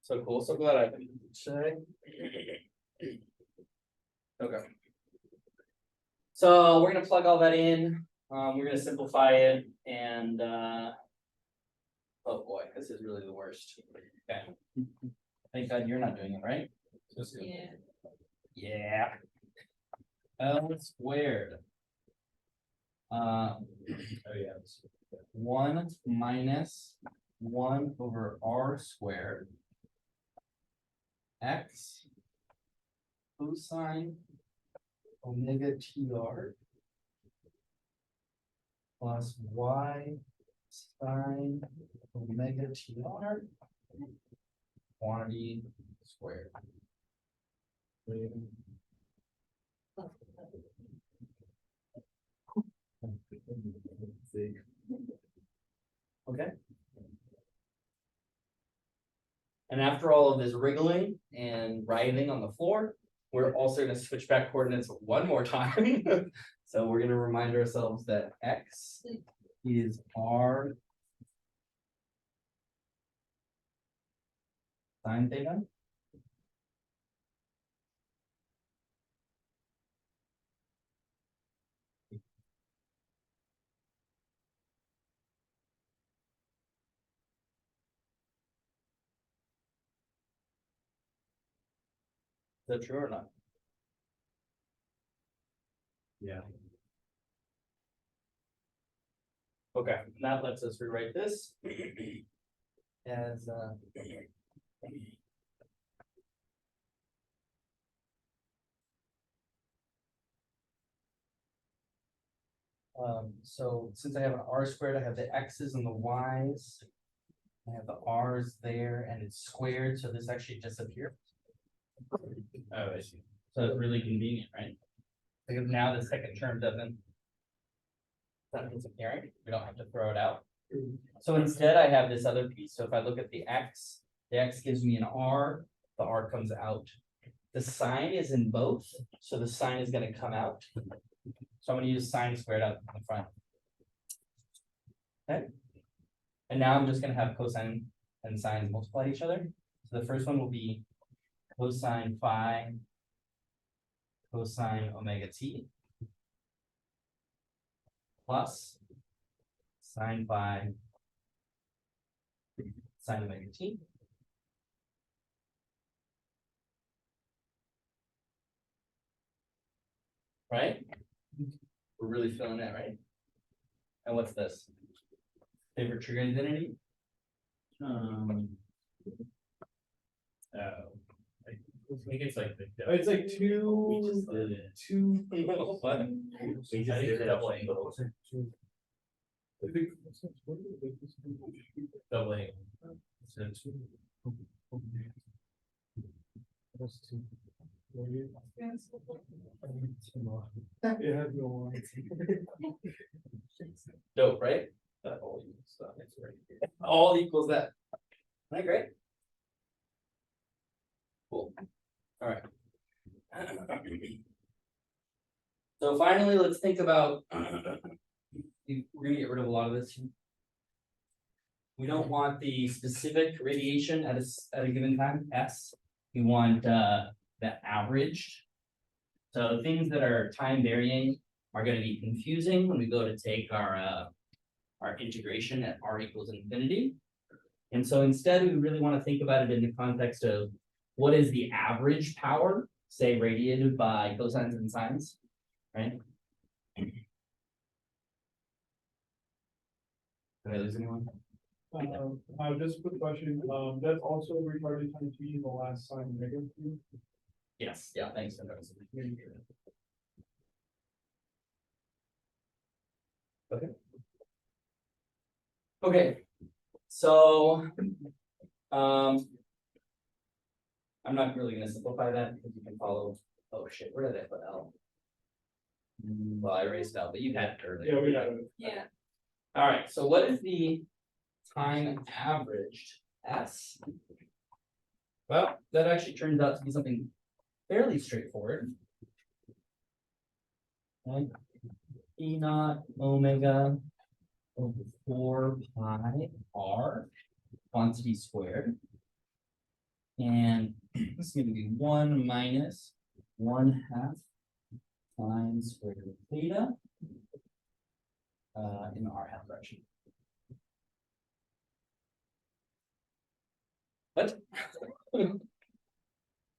So cool, so glad I say. Okay. So we're gonna plug all that in, we're gonna simplify it and, oh boy, this is really the worst. Okay. Thank God you're not doing it, right? Yeah. Yeah. L squared. Oh yeah. 1 minus 1 over R squared. X. Cosine. Omega TR. Plus Y. Sine. Omega TR. Quantity squared. Okay. And after all of this wriggling and writhing on the floor, we're also gonna switch back coordinates one more time. So we're gonna remind ourselves that X is R sine theta. Is that true or not? Yeah. Okay, that lets us rewrite this as so since I have an R squared, I have the X's and the Y's. I have the R's there and it's squared, so this actually disappears. Oh, I see. So it's really convenient, right? Because now the second term doesn't. That disappearing, we don't have to throw it out. So instead I have this other piece, so if I look at the X gives me an R, the R comes out. The sign is in both, so the sign is gonna come out. So I'm gonna use sine squared out in the front. Okay. And now I'm just gonna have cosine and sine multiply each other. So the first one will be cosine phi cosine omega t plus sine phi sine omega t. Right? We're really feeling that, right? And what's this? Favorite true identity? I think it's like the. it's like We just two, did it. two. What? We just did doubling. Doubling. So two. That's two. It has no one. Dope, right? That all equals that. It's right here. All equals that. Isn't that great? Cool. All right. So finally, let's think about. We're gonna get rid of a lot of this. We don't want the specific radiation at a given time, S. We want the averaged. So things that are time varying are gonna be confusing when we go to take our integration at R equals infinity. And so instead, we really want to think about it in the context of what is the average power, say radiated by cosines and sines, right? Did I lose anyone? Just a quick question, that's also retarded times T in the last sign negative. Yes, yeah, thanks for noticing. Okay, so, I'm not really gonna simplify that because you can follow, oh shit, where did I put L? Well, I erased L, but you had it earlier. Yeah, we got it. Yeah, Alright, so what is the time averaged S? Well, that actually turns out to be something fairly straightforward. Okay. E naught omega over 4 pi r quantity squared. And this is gonna be 1 minus 1/2 times square root of theta in the r half direction. What?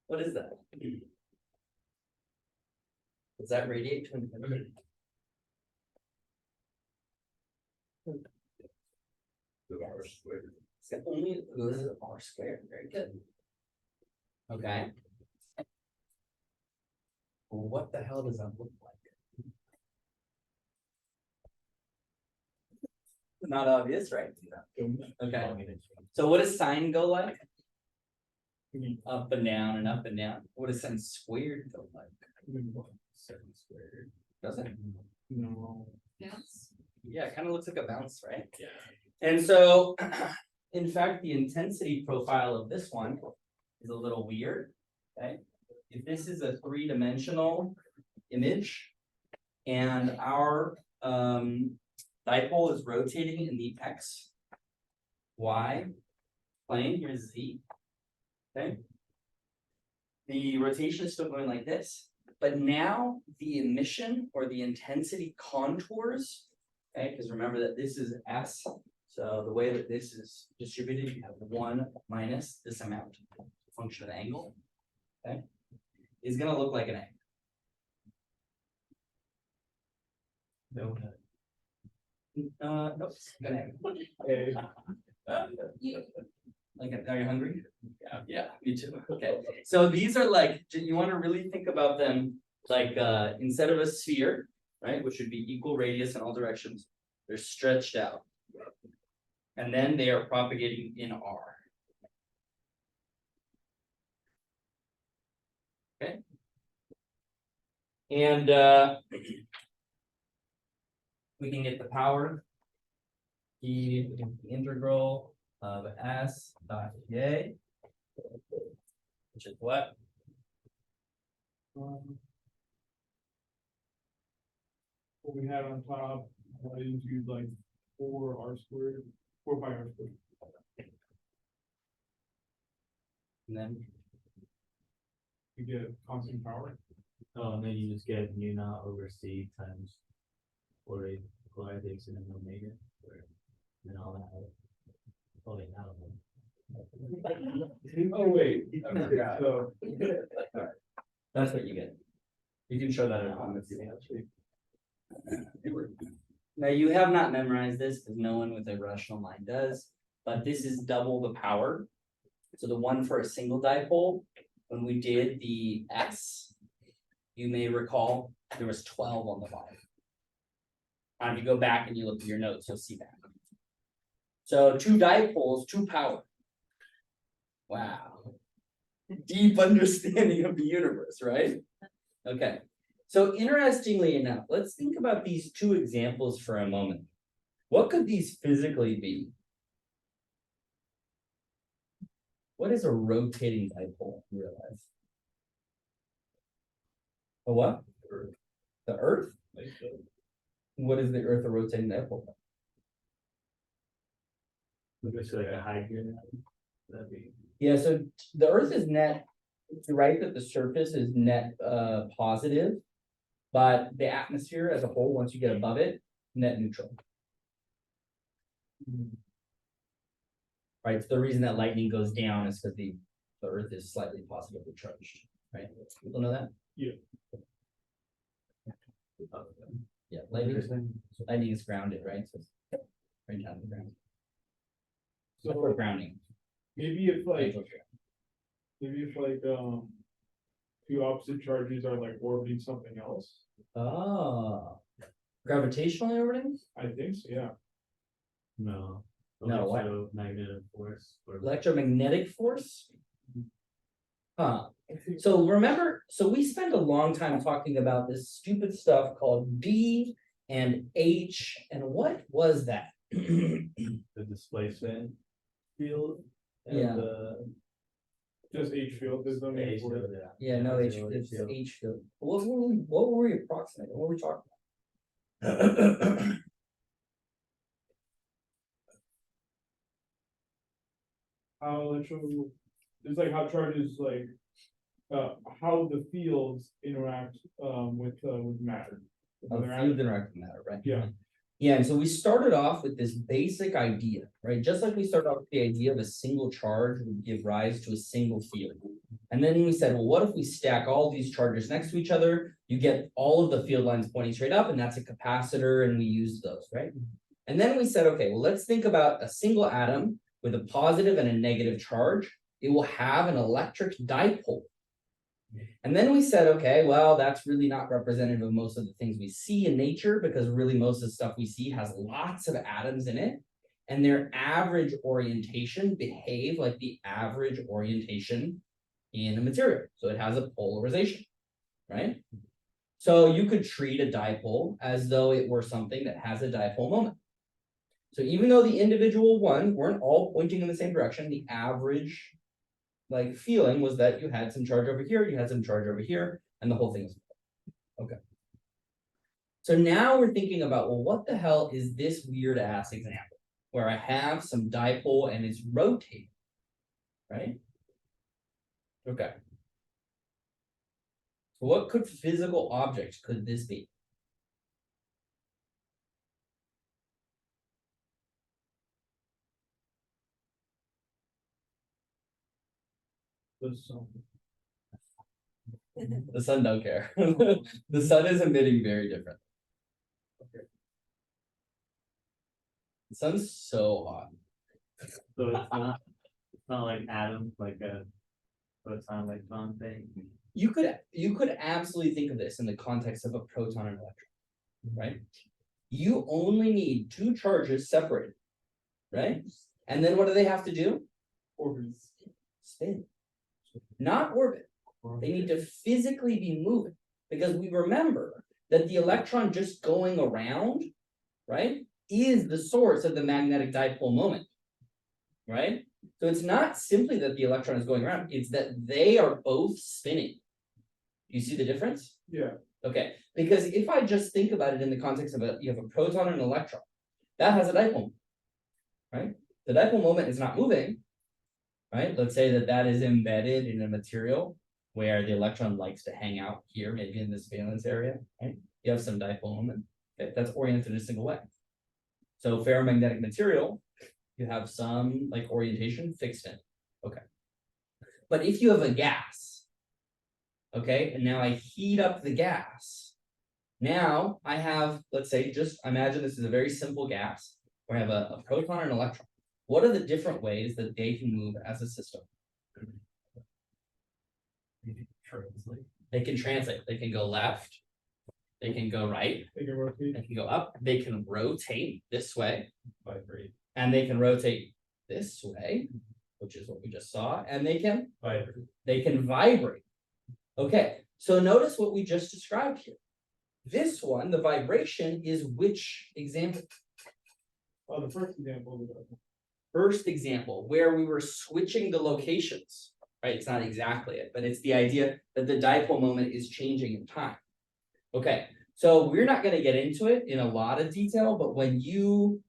What is that? Does that radiate to infinity? It's got only this is r squared, very good. Okay. Well, what the hell does that look like? Not obvious, right? Okay, so what does sine go like? Up and down and up and down. What does sine squared go like? 7 squared. Does it? No. yes. Yeah, it kind of looks like a bounce, right? Yeah. And so, in fact, the intensity profile of this one is a little weird, okay? If this is a 3-dimensional image and our dipole is rotating in the X, Y plane, here's Z, okay? The rotation is still going like this, but now the emission or the intensity contours, okay, because remember that this is S, so the way that this is distributed, you have 1 minus this amount, function of angle, okay, is gonna look like an egg. No. Nope, an egg. Hey, Like, are you hungry? Yeah, me too. Okay, so these are like, you wanna really think about them like, instead of a sphere, right, which would be equal radius in all directions, they're stretched out. And then they are propagating in R. Okay. And, we can get the power. The integral of S dot J. Which is what? what we had on top, I didn't use like 4 pi r squared. And then, You get constant power. Oh, and then you just get mu naught over C times polarization and omega, and all that. Oh, wait, now. Oh, wait. I forgot. So, that's what you get. You can show that at home if you want. Now, you have not memorized this because no one with a rational mind does, but this is double the power. So the one for a single dipole, when we did the S, you may recall there was 12 on the bottom. If you go back and you look at your notes, you'll see that. So 2 dipoles, 2 power. Wow. Deep understanding of the universe, right? Okay. So interestingly enough, let's think about these 2 examples for a moment. What could these physically be? What is a rotating dipole? You realize? A what? The Earth? What is the Earth a rotating dipole? Looks like a hydrogen. That'd be. Yeah, so the Earth is net, you're right that the surface is net positive, but the atmosphere as a whole, once you get above it, net neutral. Right, so the reason that lightning goes down is because the Earth is slightly positively charged, right? People know that? Yeah. Yeah, lightning is grounded, right? So it's right down to the ground. That's where So grounding. maybe if like, two opposite charges are like orbiting something else, Oh. Gravitationally orbiting? I think so, yeah. No. No, what? Electromagnetic force. Or Electromagnetic force? Huh, so remember, so we spent a long time talking about this stupid stuff called B and H, and what was that? the displacement field. And Yeah. the Just H field, there's no name H for it. field, Yeah, no, H, Zero it's field. H field. What were we approximating? What were we talking about? How it's like how charges like, how the fields interact, with matter. Oh, field interacting matter, right? Yeah. Yeah, and so we started off with this basic idea, right? Just like we started off with the idea of a single charge would give rise to a single field. And then we said, well, what if we stack all these charges next to each other? You get all of the field lines pointing straight up, and that's a capacitor, and we used those, right? And then we said, okay, well, let's think about a single atom with a positive and a negative charge. It will have an electric dipole. And then we said, okay, well, that's really not representative of most of the things we see in nature, because really most of the stuff we see has lots of atoms in it, and their average orientation behave like the average orientation in a material. So it has a polarization, right? So you could treat a dipole as though it were something that has a dipole moment. So even though the individual ones weren't all pointing in the same direction, the average like feeling was that you had some charge over here, you had some charge over here, and the whole thing was okay. So now we're thinking about, well, what the hell is this weird ass example where I have some dipole and it's rotating, right? Okay. So what could physical object could this be? The sun don't care. The sun is emitting very different. The sun's so hot. So it's not like atoms, like a proton electron thing. You could absolutely think of this in the context of a proton and electron, right? You only need two charges separated, right? And then what do they have to do? Orbit. Spin. Not orbit. They need to physically be moving, because we remember that the electron just going around, right, is the source of the magnetic dipole moment, right? So it's not simply that the electron is going around, it's that they are both spinning. You see the difference? Yeah, Okay, because if I just think about it in the context of you have a proton and an electron, that has a dipole moment, right? The dipole moment is not moving, right? Let's say that that is embedded in a material where the electron likes to hang out here, maybe in this valence area, right? You have some dipole moment, okay, that's oriented in a single way. So ferromagnetic material, you have some like orientation fixed in, okay. But if you have a gas, okay, and now I heat up the gas, now I have, let's say, just imagine this is a very simple gas, where I have a proton and an electron. What are the different ways that they can move as a system? They can translate, they can go left, they can go right, they can rotate. they can go up, they can rotate this way, Vibrate. and they can rotate this way, which is what we just saw, and they can vibrate. Okay, so notice what we just described here. This one, the vibration, is which example? Oh, the first example. First example, where we were switching the locations, right? It's not exactly it, but it's the idea that the dipole moment is changing in time. Okay, so we're not going to get into it in a lot of detail, but when you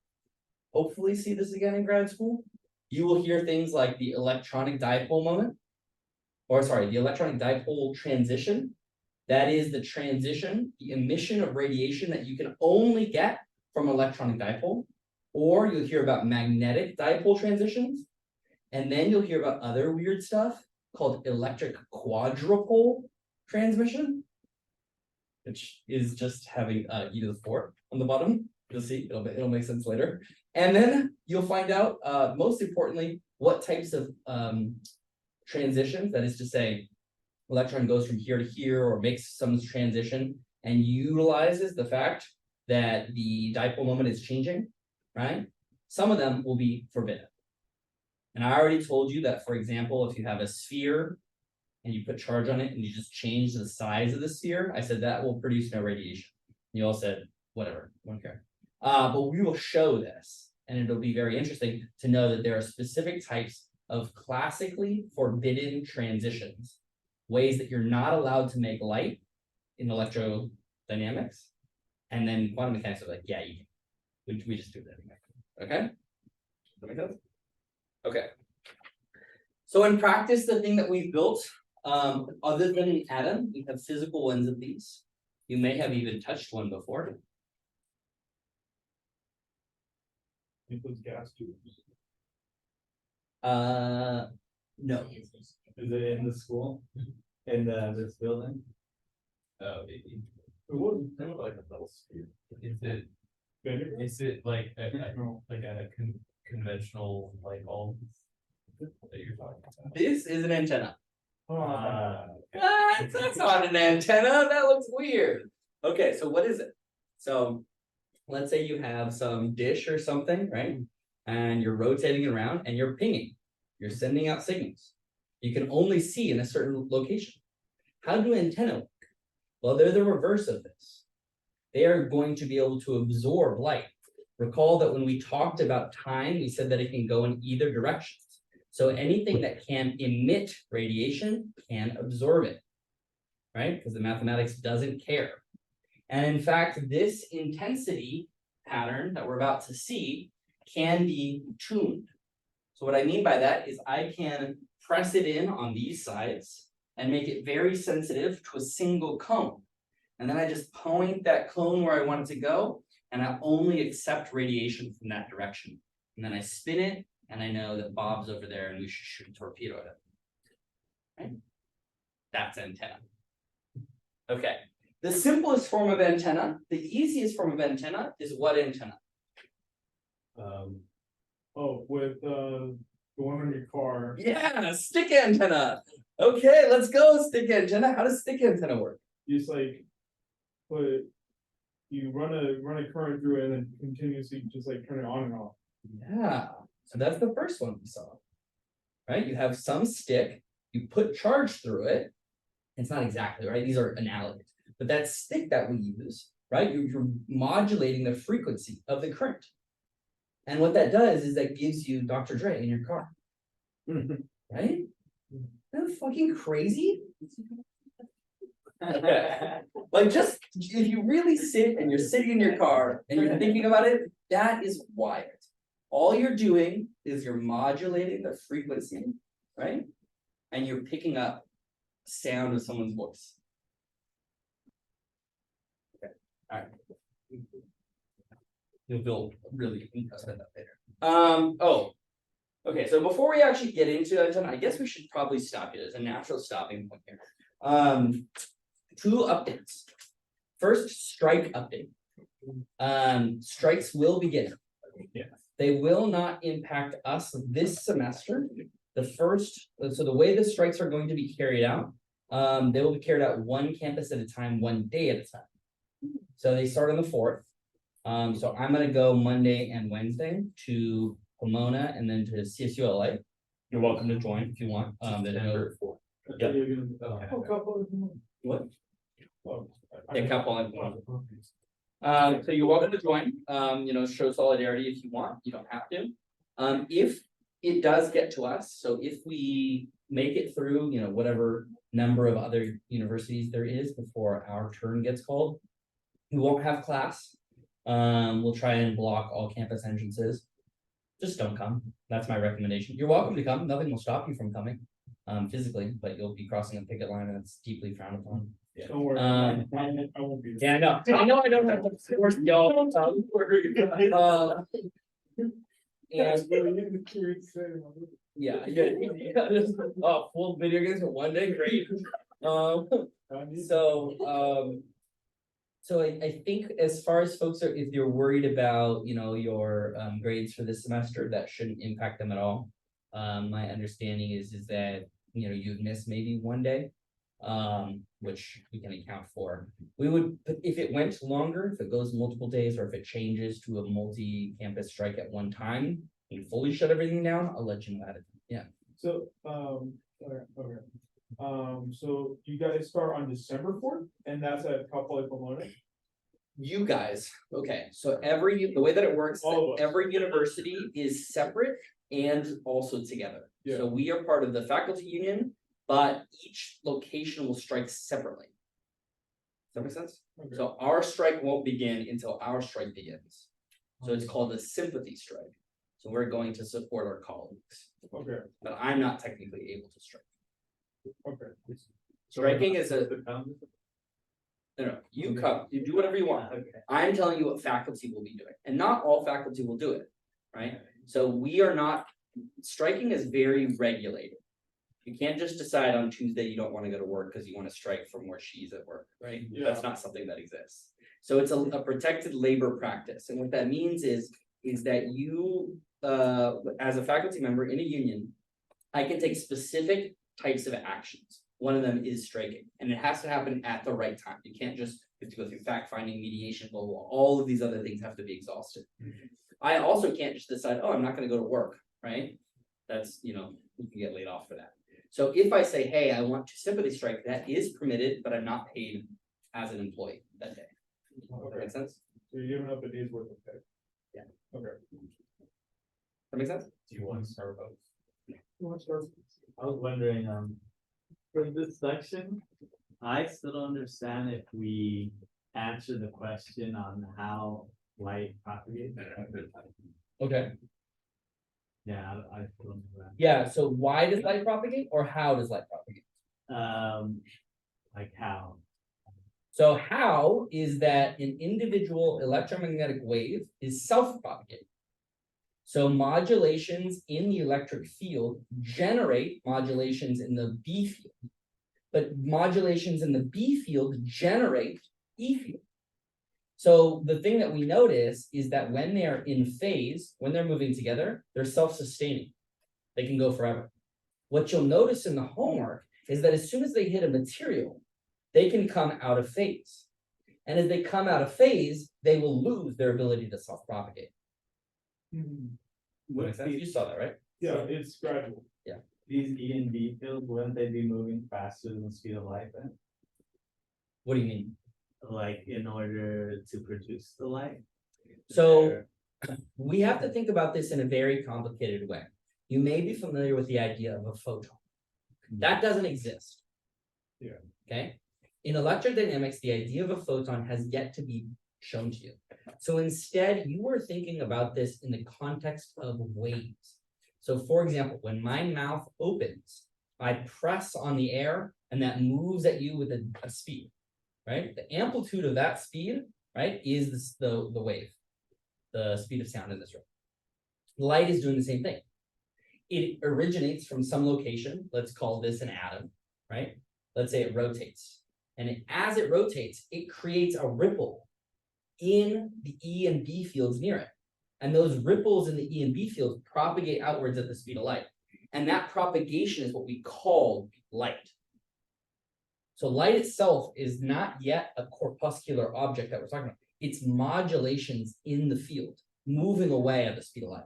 hopefully see this again in grad school, you will hear things like the electronic dipole moment, or sorry, the electronic dipole transition. That is the transition, the emission of radiation that you can only get from electronic dipole, or you'll hear about magnetic dipole transitions, and then you'll hear about other weird stuff called electric quadrupole transmission, which is just having e to the 4 on the bottom. You'll see, it'll make sense later. And then you'll find out, most importantly, what types of transitions, that is to say, electron goes from here to here or makes some transition and utilizes the fact that the dipole moment is changing, right? Some of them will be forbidden. And I already told you that, for example, if you have a sphere and you put charge on it and you just change the size of the sphere, I said that will produce no radiation. You all said, whatever, don't care. But we will show this, and it'll be very interesting to know that there are specific types of classically forbidden transitions, ways that you're not allowed to make light in electrodynamics, and then quantum mechanics are like, yeah, you can. We just do that. Okay? Does that make sense? Okay. So in practice, the thing that we've built, other than an atom, we have physical ones of these. You may have even touched one before. Includes gas tubes. No. Is it in the school? In this building? Oh, maybe. It was. Kind of like a little sphere. Bender? Is it like No. a conventional like all that you're talking about? This is an antenna. Ah, That's not an antenna. That looks weird. Okay, so what is it? So let's say you have some dish or something, right? And you're rotating it around and you're pinging. You're sending out signals. You can only see in a certain location. How do antennae work? Well, they're the reverse of this. They are going to be able to absorb light. Recall that when we talked about time, we said that it can go in either directions. So anything that can emit radiation can absorb it, right? Because the mathematics doesn't care. And in fact, this intensity pattern that we're about to see can be tuned. So what I mean by that is I can press it in on these sides and make it very sensitive to a single cone. And then I just point that cone where I want it to go, and I only accept radiation from that direction. And then I spin it, and I know that Bob's over there and we should shoot a torpedo at it. Right? That's antenna. Okay. The simplest form of antenna, the easiest form of antenna is what antenna? oh, with the one on your car. Yeah, stick antenna. Okay, let's go, stick antenna. How does stick antenna work? You just like you run a current through it and then continuously just like turn it on and off. Yeah, so that's the first one we saw. Right? You have some stick, you put charge through it. It's not exactly right, these are analogies, but that stick that we use, right? You're modulating the frequency of the current. And what that does is that gives you Dr. Dre in your car. Right? Isn't that fucking crazy? Okay. Like, just if you really sit and you're sitting in your car and you're thinking about it, that is wired. All you're doing is you're modulating the frequency, right? And you're picking up sound of someone's voice. Okay, all right. You'll feel really impressed by that later. Oh, okay. So before we actually get into antenna, I guess we should probably stop it as a natural stopping point here. 2 updates. First, strike update. Strikes will begin. Yeah. They will not impact us this semester. So the way the strikes are going to be carried out, they will be carried out one campus at a time, one day at a time. So they start on the 4th. So I'm gonna go Monday and Wednesday to Pomona and then to CSU LA. You're welcome to join if you want. September 4th. Yeah. Oh, couple. What? Oh, Yeah, couple and Pomona. So you're welcome to join, show solidarity if you want, you don't have to. If it does get to us, so if we make it through, whatever number of other universities there is before our turn gets called, we won't have class. We'll try and block all campus entrances. Just don't come. That's my recommendation. You're welcome to come. Nothing will stop you from coming, physically, but you'll be crossing a picket line and it's deeply frowned upon. Don't worry, I won't be there. Yeah, I know I don't have to force y'all. And yeah, just, full video games in one day, great. So So I think as far as folks are, if you're worried about, your grades for this semester, that shouldn't impact them at all. My understanding is that, you've missed maybe one day. Which we can account for. We would, if it went longer, if it goes multiple days, or if it changes to a multi-campus strike at one time, and fully shut everything down, I'll let you know about it. Yeah. So, okay. So you guys start on December 4th, and that's at Cal Poly Pomona? You guys, okay, so the way that it works, All of us. every university is separate and also together. Yeah. So we are part of the faculty union, but each location will strike separately. Does that make sense? Okay. So our strike won't begin until our strike begins. So it's called a sympathy strike. So we're going to support our colleagues, Okay, but I'm not technically able to strike. okay. Striking is no, you come, you do whatever you want. Okay. I'm telling you what faculty will be doing, and not all faculty will do it, right? So we are not, striking is very regulated. You can't just decide on Tuesday you don't want to go to work because you want to strike from where she's at work, right? Yeah. That's not something that exists. So it's a protected labor practice, and what that means is that you, as a faculty member in a union, I can take specific types of actions. One of them is striking, and it has to happen at the right time. You can't just, you have to go through fact finding, mediation, blah, blah, blah. All of these other things have to be exhausted. I also can't just decide, oh, I'm not gonna go to work, right? That's, you can get laid off for that. So if I say, hey, I want to sympathy strike, that is permitted, but I'm not paid as an employee that day. Does that make sense? So you're giving up a day's worth of pay? Yeah. Okay. That make sense? Do you want to start both? You want to start? I was wondering, for this section, I still don't understand if we answer the question on how light propagates. Okay. Yeah, I still don't know Yeah, so why does light propagate, or how does light propagate? that. Like how? So how is that an individual electromagnetic wave is self-propagating. So modulations in the electric field generate modulations in the B field. But modulations in the B field generate E field. So the thing that we notice is that when they are in phase, when they're moving together, they're self-sustaining. They can go forever. What you'll notice in the homework is that as soon as they hit a material, they can come out of phase. And as they come out of phase, they will lose their ability to self-propagate. What's You saw that, right? Yeah, it's gradual. these E and B fields, wouldn't they be moving faster than the speed of light then? What do you mean? Like in order to produce the light? So we have to think about this in a very complicated way. You may be familiar with the idea of a photon. That doesn't exist. Yeah. Okay, in electrodynamics, the idea of a photon has yet to be shown to you. So instead, you were thinking about this in the context of waves. So for example, when my mouth opens, I press on the air and that moves at you with a speed, right? The amplitude of that speed, right, is the wave, the speed of sound in this room. Light is doing the same thing. It originates from some location. Let's call this an atom, right? Let's say it rotates. And as it rotates, it creates a ripple in the E and B fields near it. And those ripples in the E and B fields propagate outwards at the speed of light. And that propagation is what we call light. So light itself is not yet a corpuscular object that we're talking about. It's modulations in the field, moving away at the speed of light.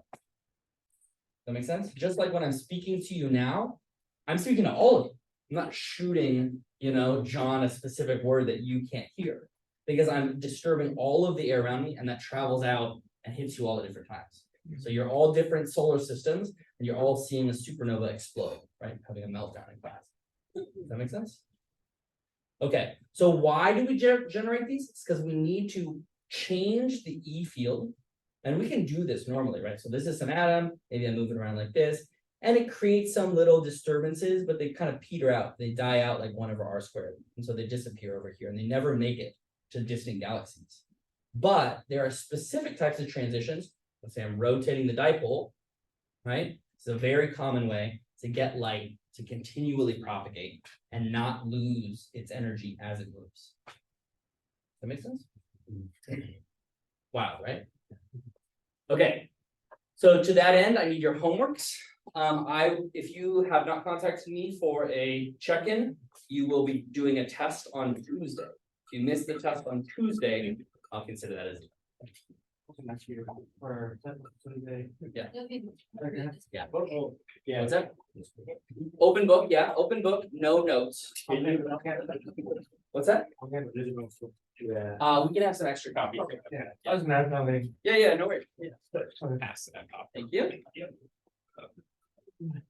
That makes sense? Just like when I'm speaking to you now, I'm speaking to all of you. I'm not shooting, John, a specific word that you can't hear, because I'm disturbing all of the air around me, and that travels out and hits you all at different times. So you're all different solar systems, and you're all seeing a supernova explode, right? Having a meltdown in class. Does that make sense? Okay, so why do we generate these? It's because we need to change the E field, and we can do this normally, right? So this is an atom, maybe I'm moving around like this, and it creates some little disturbances, but they kind of peter out. They die out like 1/r², and so they disappear over here, and they never make it to distant galaxies. But there are specific types of transitions. Let's say I'm rotating the dipole, right? It's a very common way to get light to continually propagate and not lose its energy as it moves. That makes sense? Wow, right? Okay. So to that end, I need your homeworks. If you have not contacted me for a check-in, you will be doing a test on Tuesday. If you miss the test on Tuesday, I'll consider that as. Next year for Tuesday. Yeah. Yeah. Yeah. What's that? Open book, yeah, open book, no notes. What's that? Yeah. We can have some extra copies. Yeah. I was mad having. Yeah, no worries. Pass that copy. Thank you.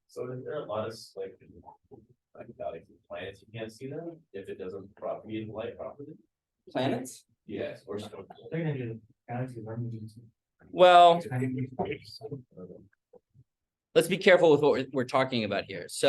So is there a lot of like galaxy planets, you can't see them if it doesn't propagate the light properly? Planets? Yes, or so. They're gonna do galaxies, aren't they? Well, let's be careful with what we're talking about here. So